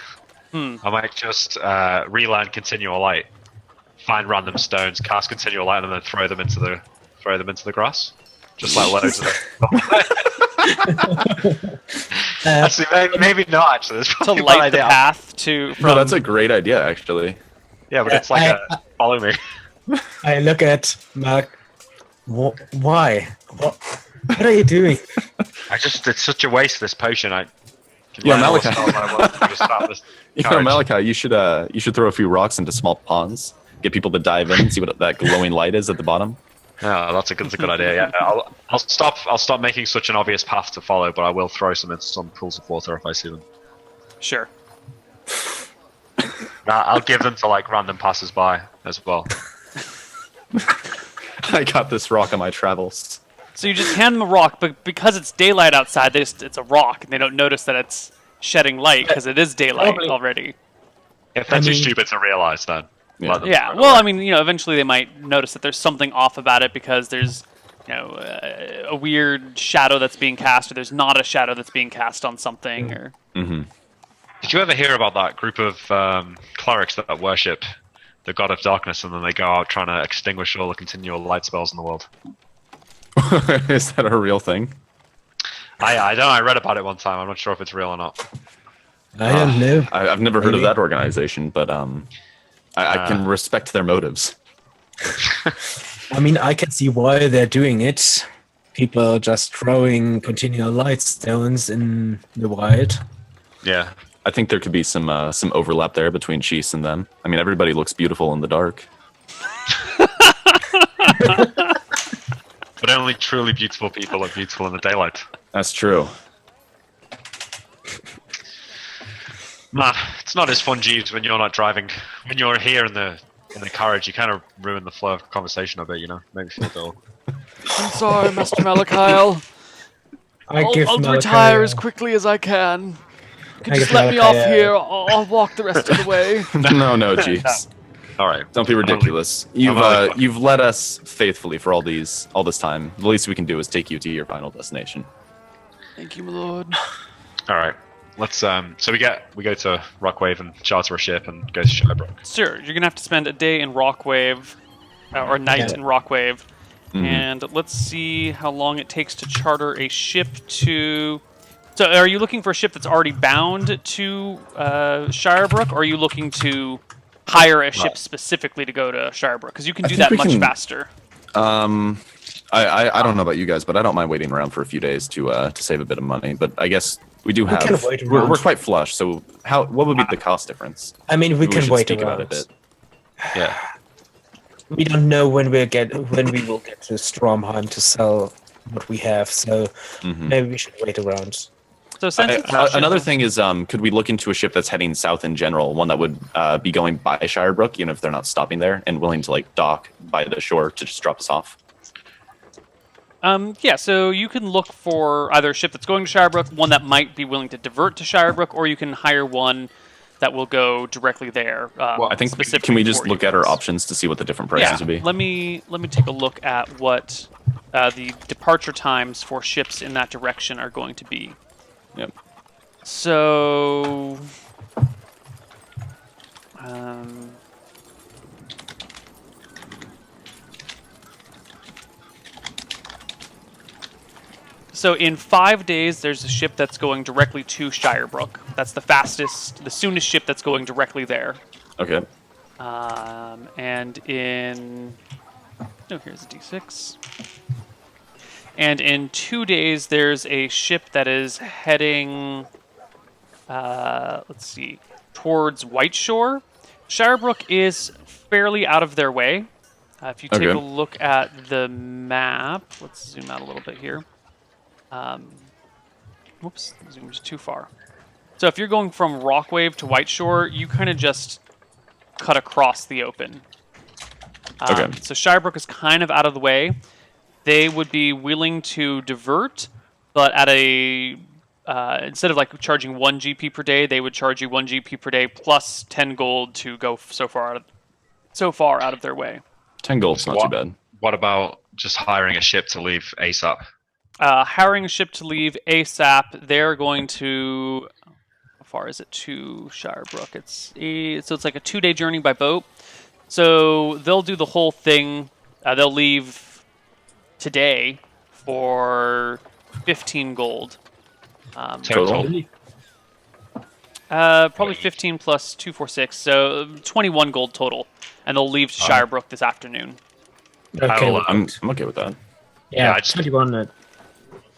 I might just relearn Continual Light, find random stones, cast Continual Light, and then throw them into the grass. Just like loads of them. Actually, maybe not. Actually, that's To probably a bad light the idea. path to from No, that's a great idea, actually. Yeah, but it's like follow me. I look at Mark. Why? What are you doing? It's such a waste, this potion. I can Yeah, learn all the Malachi. spells I want to just start this You know, carriage. Malachi, you should throw a few rocks into small ponds, get people to dive in and see what that glowing light is at the bottom. Yeah, that's a good idea. Yeah, I'll stop making such an obvious path to follow, but I will throw some into some pools of water if I see them. Sure. I'll give them to like random passers-by as well. I got this rock on my travels. So you just hand them a rock, but because it's daylight outside, it's a rock, and they don't notice that it's shedding light because it is daylight Probably. already. If they're too stupid to realize, then Yeah. let them Yeah. throw it Well, away. I mean, eventually they might notice that there's something off about it because there's, a weird shadow that's being cast, or there's not a shadow that's being cast on something, or. Mm-hmm. Did you ever hear about that group of clerics that worship the god of darkness, and then they go out trying to extinguish all the continual light spells in the world? Is that a real thing? I don't know. I read about it one time. I'm not sure if it's real or not. I don't know. I've never heard of Maybe. that organization, but I can respect their motives. I mean, I can see why they're doing it. People are just throwing continual light stones in the wild. Yeah. I think there could be some overlap there between Cheese and them. I mean, everybody looks beautiful in the dark. But only truly beautiful people look beautiful in the daylight. That's true. Man, it's not as fun, Jeeves, when you're not driving. When you're here in the carriage, you kind of ruin the flow of conversation a bit, Make me feel dull. I'm sorry, Master Malachile. I give I'll Malachi retire a- as quickly as I can. You can I just give let me off Malachi a- here. I'll walk the rest of the way. No, Cheese. All right. Don't be ridiculous. You've led us faithfully for all this time. The least we can do is take you to your final destination. Thank you, my lord. All right. Let's so we go to Rockwave and charter a ship and go to Shirebrook. Sure, you're gonna have to spend a day in Rockwave, or a night Yeah. in Rockwave, Mhm. and let's see how long it takes to charter a ship to. So, are you looking for a ship that's already bound to Shirebrook, or are you looking to hire a ship specifically to go to Shirebrook? Because you can I do think that we much can- faster. I don't know about you guys, but I don't mind waiting around for a few days to save a bit of money. But I guess we do have. can wait We're around. quite flush. So what would be the cost difference? I mean, we Maybe can should wait speak around. about it a bit. Yeah. We don't know when we will get to Stromheim to sell what we have, so Mhm. maybe we should wait around. So, since it's Another thing is, could we look into a ship that's heading south in general, one that would be going by Shirebrook, if they're not stopping there, and willing to dock by the shore to just drop us off? Yeah, so you can look for either a ship that's going to Shirebrook, one that might be willing to divert to Shirebrook, or you can hire one that will go directly there. I think specifically can we just for look you at our guys. options to see what the different prices would be? Let me take a look at what the departure times for ships in that direction are going to be. Yep. So, so in 5 days, there's a ship that's going directly to Shirebrook. That's the soonest ship that's going directly there. Okay. And in... Oh, here's a D6. And in 2 days, there's a ship that is heading... let's see, towards Whiteshore. Shirebrook is fairly out of their way. If you take Okay. a look at the map, let's zoom out a little bit here. Whoops, zoomed too far. So if you're going from Rockwave to Whiteshore, you kind of just cut across the open. Okay. So Shirebrook is kind of out of the way. They would be willing to divert, but at a instead of charging 1 GP per day, they would charge you 1 GP per day plus 10 gold to go so far out of their way. 10 gold's not too bad. What about just hiring a ship to leave ASAP? Hiring a ship to leave ASAP, they're going to... How far is it to Shirebrook? It's like a 2-day journey by boat. So they'll do the whole thing. They'll leave today for 15 gold. Total. Probably 15 plus 2, 4, 6, so 21 gold total, and they'll leave to Shirebrook this afternoon. Okay, I'm okay with that. yeah, I just- 21.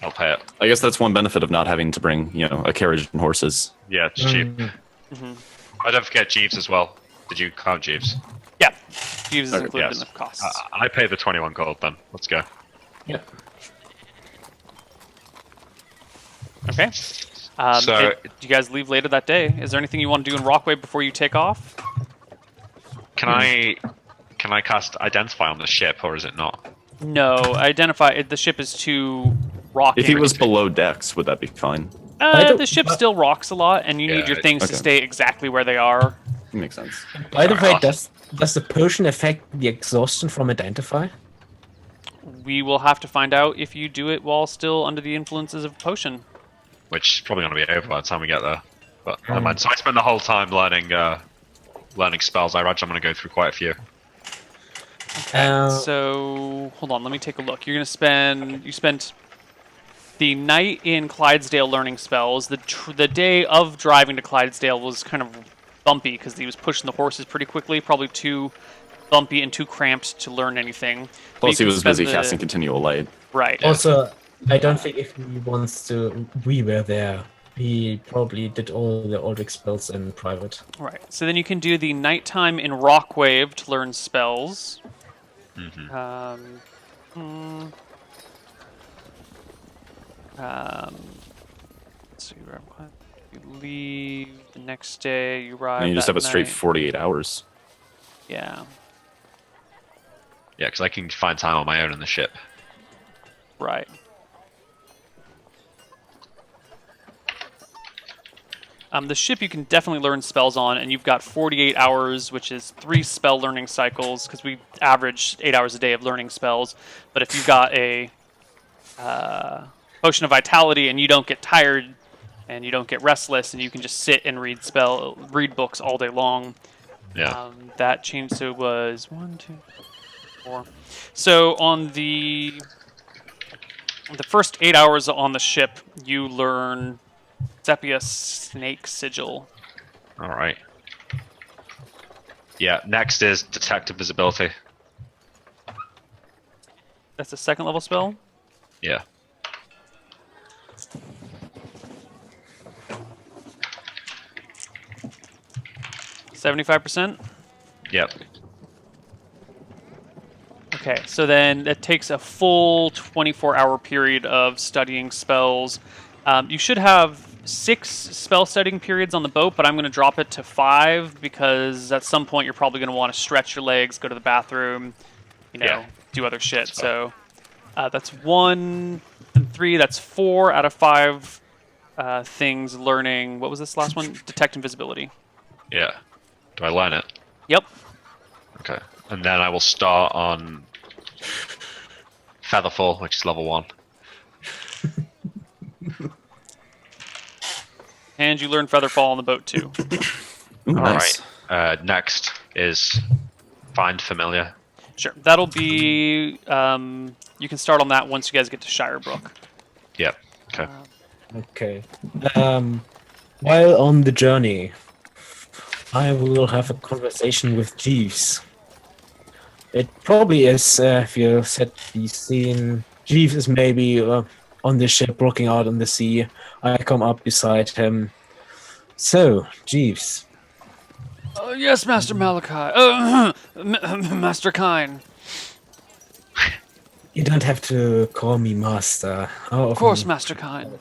I'll pay it. I guess that's one benefit of not having to bring, a carriage and horses. Yeah, it's cheap. Mm-hmm. I don't forget Jeeves as well. Did you count Jeeves? Yeah, Jeeves is Okay, included yes. in the costs. I pay the 21 gold then. Let's go. Yeah. Okay. Do you guys leave later that day? Is there anything you want to do in Rockway before you take off? Can I cast Identify on the ship, or is it not? No, identify. The ship is too rocky. If he was below decks, would that be fine? The ship still rocks a lot, and you need your things to okay. stay exactly where they are. Makes sense. By the way, Sorry. does the potion affect the exhaustion from Identify? We will have to find out if you do it while still under the influences of potion. Which is probably going to be over by the time we get there. But never mind. So I spent the whole time learning spells. I imagine I'm going to go through quite a few. So hold on, let me take a look. You spent the night in Clydesdale learning spells. The day of driving to Clydesdale was kind of bumpy because he was pushing the horses pretty quickly, probably too bumpy and too cramped to learn anything. Plus, he was busy casting Continual Light. Right. Also, I don't think if he wants to, we were there. He probably did all the Aldrich spells in private. Right. So then you can do the nighttime in Rockwave to learn spells. Let's see where I'm. You leave the next day. You arrive. And you just that have a straight night. 48 hours. Yeah. Yeah, because I can find time on my own in the ship. Right. The ship you can definitely learn spells on, and you've got 48 hours, which is 3 spell learning cycles, because we average 8 hours a day of learning spells. But if you've got a potion of vitality and you don't get tired and you don't get restless, and you can just sit and read books all day long. Yeah. That changed, so it was 1, 2, 4. So on the first 8 hours on the ship, you learn Sepia Snake Sigil. All right. Yeah. Next is Detect Invisibility. That's a second level spell. Yeah. $75%. Yep. Okay, so then that takes a full 24-hour period of studying spells. You should have 6 spell studying periods on the boat, but I'm going to drop it to 5 because at some point you're probably going to want to stretch your legs, go to the bathroom, do other shit. So that's 1 and 3. That's 4 out of 5 things learning. What was this last one? Detect Invisibility. Yeah. Do I learn it? Yep. Okay. And then I will start on Featherfall, which is level 1. And you learn Featherfall on the boat too. Ooh, All nice. right. Next is Find Familiar. Sure. That'll be... you can start on that once you guys get to Shirebrook. Yep. Okay. Okay. While on the journey, I will have a conversation with Jeeves. It probably is, if you set the scene, Jeeves is maybe on the ship looking out on the sea. I come up beside him. So, Jeeves. Yes, Master Malachi. Master Kine. You don't have to call me Master. Of course, Master Kine.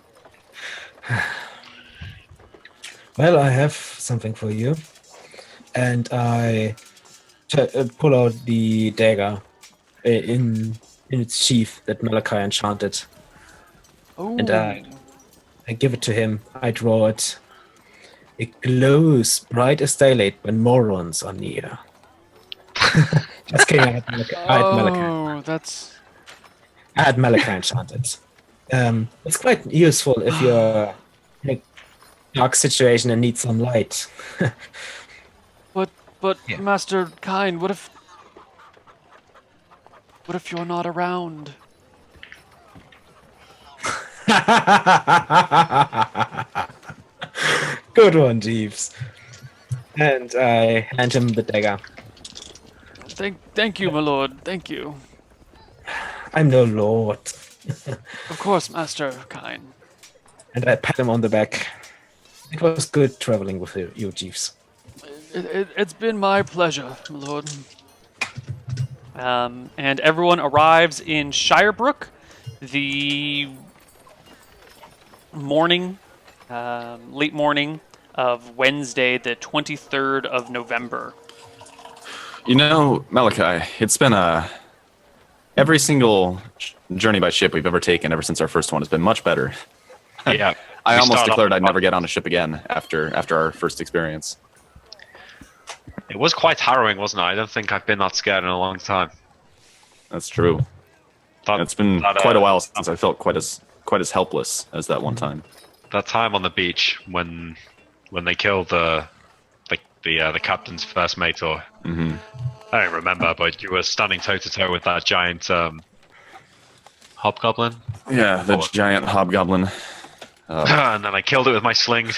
Well, I have something for you. And I pull out the dagger in its sheath that Malachi enchanted. Ooh. And I give it to him. I draw it. It glows bright as daylight when morons are near. Just kidding. I had Malachi. That's... I had Malachi enchanted. It's quite useful if you're in a dark situation and need some light. But Yeah. Master Kine, what if you're not around? Good one, Jeeves. And I hand him the dagger. Thank you, my lord. Thank you. I'm no lord. Of course, Master Kine. And I pat him on the back. It was good traveling with you, Jeeves. It's been my pleasure, my lord. And everyone arrives in Shirebrook the morning, late morning of Wednesday, the 23rd of November. You know, Malachi, it's been every single journey by ship we've ever taken ever since our first one has been much better. Yeah. I We almost started off declared with I'd never get on a ship again after our first experience. It was quite harrowing, wasn't it? I don't think I've been that scared in a long time. That's true. It's been quite a while since I felt quite as helpless as that one time. That time on the beach when they killed the captain's first mate, or I don't remember, but you were standing toe to toe with that giant hobgoblin. Yeah, the giant hobgoblin. And then I killed it with my sling.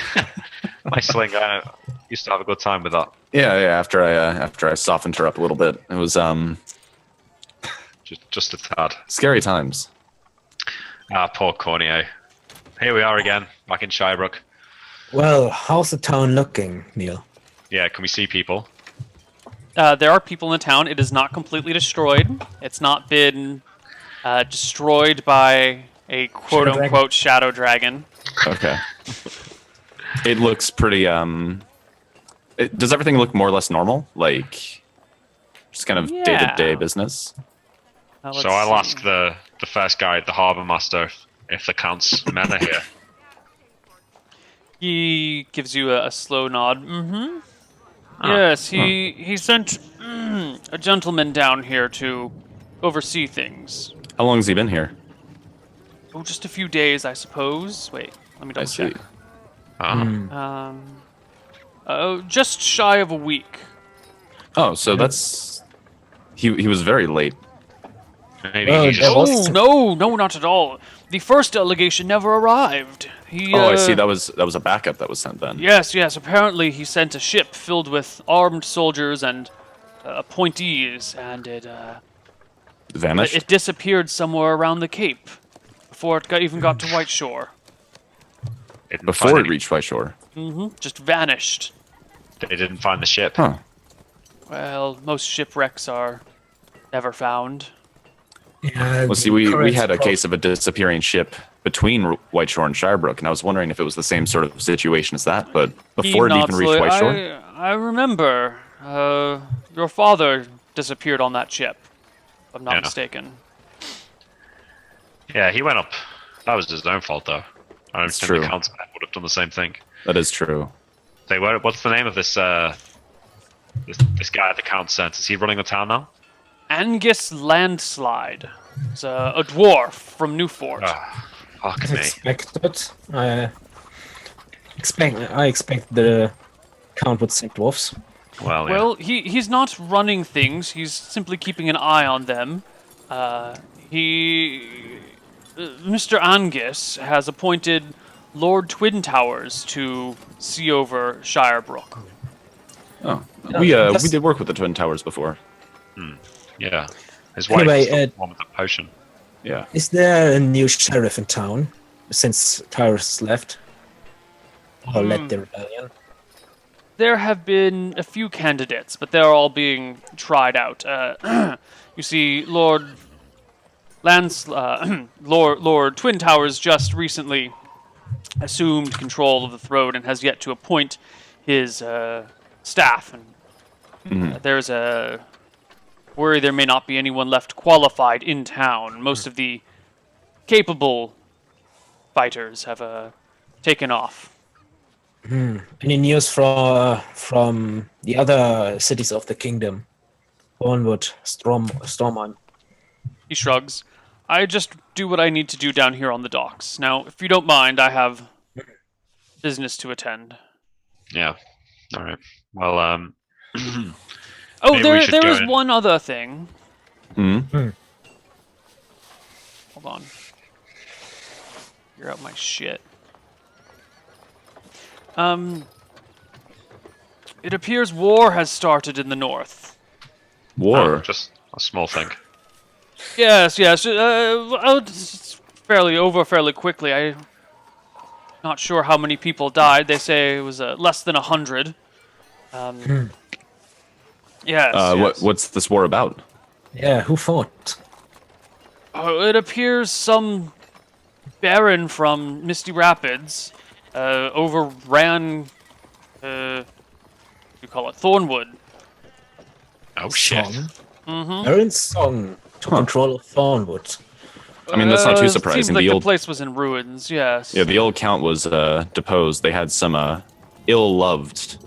My sling. I used to have a good time with that. Yeah. After I softened her up a little bit, it was Just a tad. scary times. Ah, poor Cornier. Here we are again, back in Shirebrook. Well, how's the town looking, Neal? Yeah, can we see people? There are people in the town. It is not completely destroyed. It's not been destroyed by a quote-unquote shadow dragon. Okay. It looks pretty. Does everything look more or less normal? Like, just kind of day-to-day Yeah. business? Let's So I'll see. ask the first guy, the harbour master, if the Count's men are here. He gives you a slow nod. Mm-hmm. Yes, he sent a gentleman down here to oversee things. How long has he been here? Oh, just a few days, I suppose. Wait, let me I double see. check. Just shy of a week. Oh, so that's he was very late. Maybe Oh, he there just... was- No, not at all. The first delegation never arrived. I see. That was a backup that was sent then. Yes. Apparently, he sent a ship filled with armed soldiers and appointees, and it Vanished. disappeared somewhere around the Cape before it even got to White Shore. Before it reached White Shore. Just vanished. They didn't find the ship. Huh. Well, most shipwrecks are never found. Yeah, Well, see, we had a case of a disappearing ship between White Shore and Shirebrook, and I was wondering if it was the same sort of situation as that, but before it He even nods reached slowly. White Shore? I remember. Your father disappeared on that ship, if I'm not Yeah. mistaken. Yeah, he went up. That was his own fault, though. I don't It's think true. the Count's men would have done the same thing. That is true. They were. What's the name of this this guy at the Count sent? Is he running the town now? Angus Landslide. It's a dwarf from Newfort. Fuck As me. expected. I expect the count would send dwarfs. Well, yeah. Well, he's not running things. He's simply keeping an eye on them. Mr. Angus has appointed Lord Twin Towers to see over Shirebrook. Oh, we did work with the Twin Towers before. Yeah. His wife Anyway, was the one with the potion. Yeah. Is there a new sheriff in town since Tyrus left? Or led the rebellion? There have been a few candidates, but they're all being tried out. You see, Lord Twin Towers just recently assumed control of the throne and has yet to appoint his staff. And there's a worry there may not be anyone left qualified in town. Most of the capable fighters have taken off. Any news from the other cities of the kingdom? Bournewood, Stormont. He shrugs. I just do what I need to do down here on the docks. Now, if you don't mind, I have business to attend. Yeah. All right. Well, Oh, Maybe we should there go is in. one other thing. Hmm? Hold on. Figure out my shit. It appears war has started in the north. War. Just a small thing. Yes. It's fairly quickly. I'm not sure how many people died. They say it was less than 100. Yes. What's this war about? Yeah, who fought? It appears some baron from Misty Rapids overran. You call it Thornwood. Oh shit! Baron's song to control of Thornwood. I mean, that's not too It surprising. seems like The the old place was in ruins. Yes. Yeah, the old count was deposed. They had some ill-loved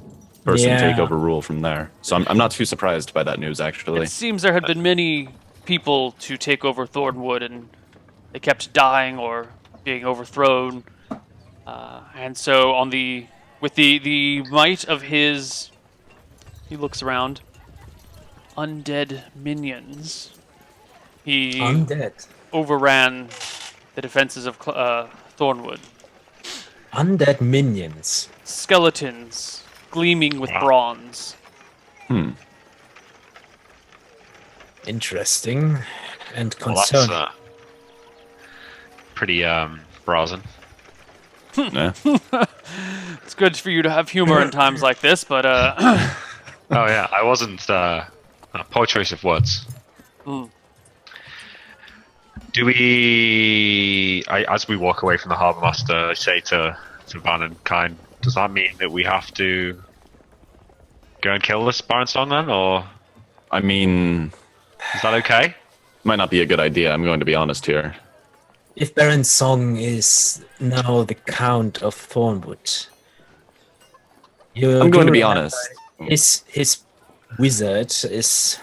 person Yeah. take over rule from there. So I'm not too surprised by that news, actually. It seems there had been many people to take over Thornwood, and they kept dying or being overthrown. And so, with the might of his, he looks around, undead minions, he Undead. overran the defenses of Thornwood. Undead minions. Skeletons gleaming with bronze. Interesting. And Well, that's concerning. pretty brazen. Yeah. It's good for you to have humor in times like this, but Oh yeah, I wasn't. Poor choice of words. Do we, as we walk away from the harbour master, I say to Van and Kine, does that mean that we have to go and kill this Baron Song then, or I mean, is that okay? might not be a good idea. I'm going to be honest here. If Baron Song is now the Count of Thornwood, I'm going to be honest. His wizard is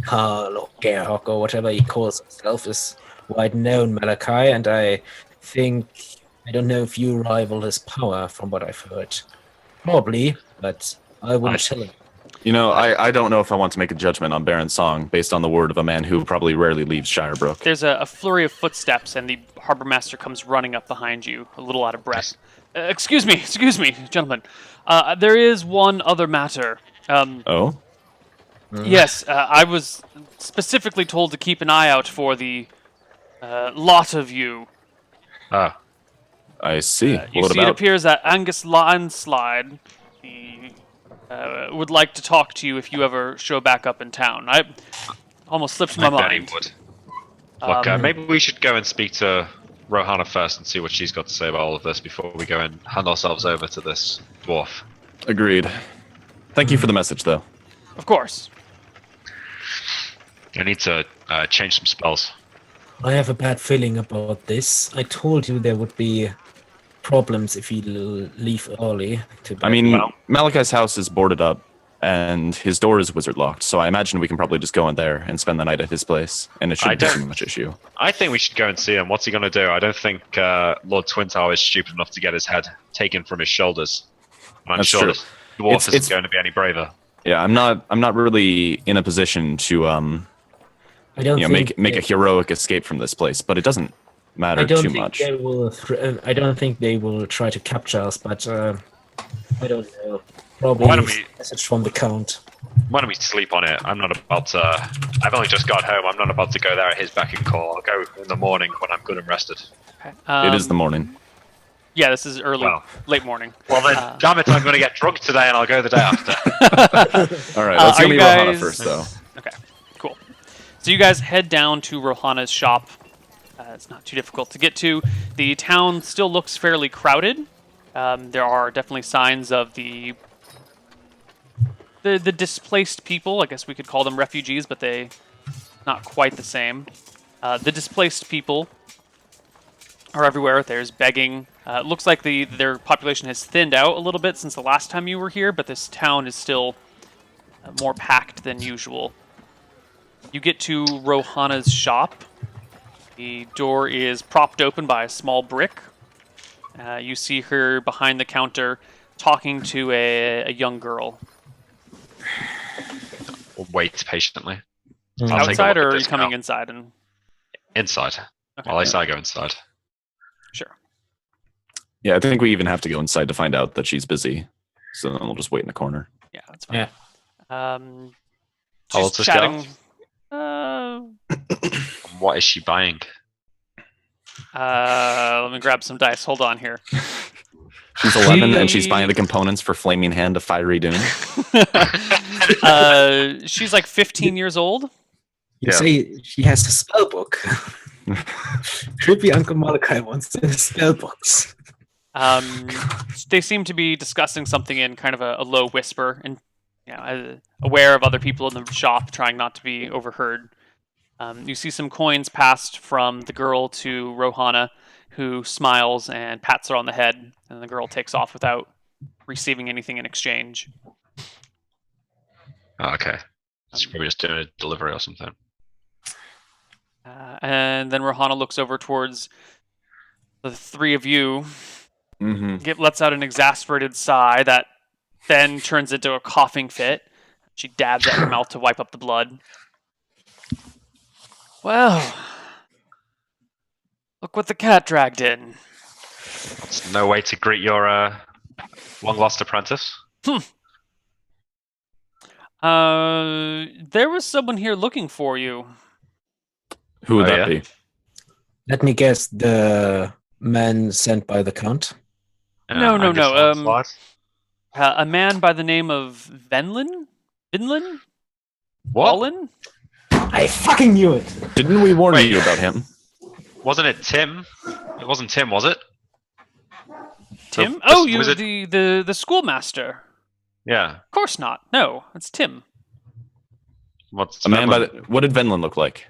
Carl or Gerhok or whatever he calls himself is wide known Malachi, and I don't know if you rival his power from what I've heard. Probably, but I wouldn't tell him. You know, I don't know if I want to make a judgment on Baron Song based on the word of a man who probably rarely leaves Shirebrook. there's a flurry of footsteps, and the harbor master comes running up behind you, a little out of breath. Excuse me, gentlemen. There is one other matter. Oh? Yes, I was specifically told to keep an eye out for the lot of you. Ah, I see. You What see, it about? appears that Angus Landslide would like to talk to you if you ever show back up in town. I almost slipped my I bet he mind. would. Look, maybe we should go and speak to Rohanna first and see what she's got to say about all of this before we go and hand ourselves over to this dwarf. Agreed. Thank you for the message, though. Of course. I need to change some spells. I have a bad feeling about this. I told you there would be problems if you leave early. I mean, Well- Malachi's house is boarded up, and his door is wizard locked, so I imagine we can probably just go in there and spend the night at his place, and it I shouldn't be don't- too much issue. I think we should go and see him. What's he going to do? I don't think Lord Twin Tower is stupid enough to get his head taken from his shoulders. And I'm That's sure true. this dwarf isn't It's- going to be any braver. Yeah, I'm not really in a position to I don't think make a heroic escape from this place, but it doesn't matter I don't too think much. they will. I don't think they will try to capture us, but I don't know. Probably Why don't a we- message from the Count. Why don't we sleep on it? I'm not about to. I've only just got home. I'm not about to go there at his beck and call. I'll go in the morning when I'm good and rested. It is the morning. Yeah, this is early, Well. late morning. Well then, damn it, I'm going to get drunk today and I'll go the day after. All right, let's are go you meet Rohanna guys- first, though. Okay, cool. So you guys head down to Rohanna's shop. It's not too difficult to get to. The town still looks fairly crowded. There are definitely signs of the displaced people. I guess we could call them refugees, but they not quite the same. The displaced people are everywhere. There's begging. It looks like their population has thinned out a little bit since the last time you were here, but this town is still more packed than usual. You get to Rohanna's shop. The door is propped open by a small brick. You see her behind the counter talking to a young girl. We'll wait patiently. Mm. I'll take a Outside, look or at are you this coming now. inside? And Inside. Okay. Well, I say I go inside. Sure. Yeah, I think we even have to go inside to find out that she's busy. So then we'll just wait in the corner. Yeah, that's fine. Yeah. How She's old's this chatting. What is she buying? Let me grab some dice. Hold on here. She's 11 and she's buying the components for Flaming Hand of Fiery Doom. She's like 15 years old. You say she has a spell book. Creepy Uncle Malachi wants the spell books. They seem to be discussing something in kind of a low whisper, and aware of other people in the shop, trying not to be overheard. You see some coins passed from the girl to Rohana, who smiles and pats her on the head, and the girl takes off without receiving anything in exchange. Oh, okay. She's probably just doing a delivery or something. And then Rohana looks over towards the three of you. Mm-hmm. Lets out an exasperated sigh that then turns into a coughing fit. She dabs at her mouth to wipe up the blood. Well, look what the cat dragged in. That's no way to greet your long-lost apprentice. There was someone here looking for you. Who would that be? Let me guess, the man sent by the Count? No. A man by the name of Venlin? Vinlin? What? Wallin? I fucking knew it! Didn't we warn you about him? Wasn't it Tim? It wasn't Tim, was it? Tim? Was the schoolmaster. Yeah. Of course not. No, it's Tim. What's A man by what did Venlin look like?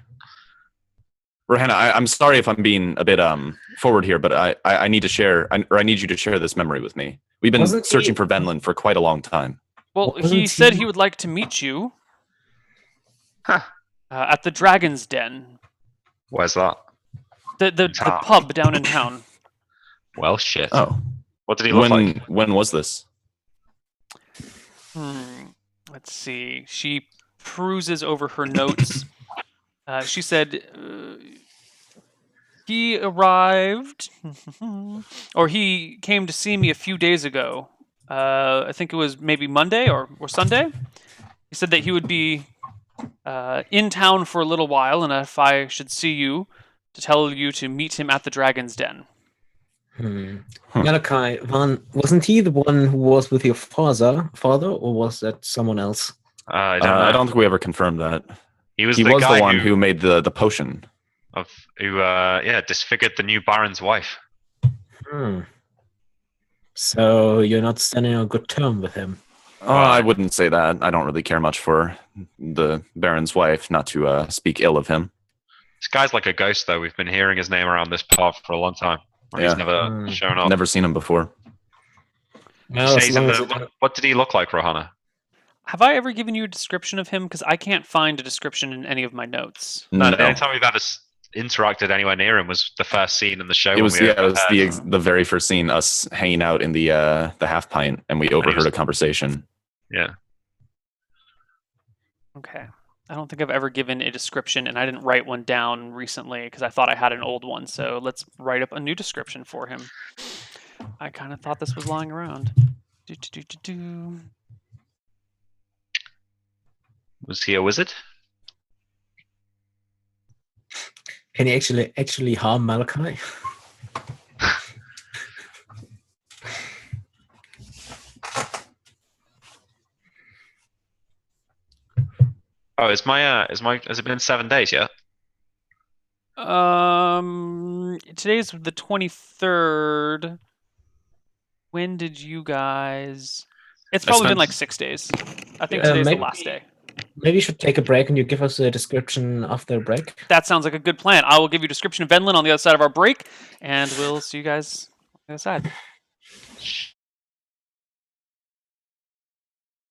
Rohana, I'm sorry if I'm being a bit forward here, but I need to share, or I need you to share this memory with me. We've been searching for Venlin for quite a long time. Well, he said he would like to meet you. At the Dragon's Den. Where's that? The pub down in town. Well, shit. Oh. What did he look like? When was this? Let's see. She peruses over her notes. She said he arrived, or he came to see me a few days ago. I think it was maybe Monday or Sunday. He said that he would be in town for a little while, and if I should see you, to tell you to meet him at the Dragon's Den. Malachi, wasn't he the one who was with your father, or was that someone else? I don't know. I don't think we ever confirmed that. He was the guy one who made the potion. Who disfigured the new Baron's wife. So you're not standing on good term with him? I wouldn't say that. I don't really care much for the Baron's wife, not to speak ill of him. This guy's like a ghost, though. We've been hearing his name around this part for a long time. He's never shown up. Never seen him before. No, what did he look like, Rohana? Have I ever given you a description of him? Because I can't find a description in any of my notes. No. The only time we've ever interacted anywhere near him was the first scene in the show. It was the very first scene, us hanging out in the half pint, and we overheard a conversation. Yeah. Okay. I don't think I've ever given a description, and I didn't write one down recently because I thought I had an old one. So let's write up a new description for him. I kind of thought this was lying around. Was he a wizard? Can he actually harm Malachi? Oh, has it been 7 days yet? Today's the 23rd. When did you guys? It's probably been like 6 days. I think today's the last day. Maybe you should take a break and you give us a description after the break. That sounds like a good plan. I will give you a description of Venlin on the other side of our break, and we'll see you guys on the other side.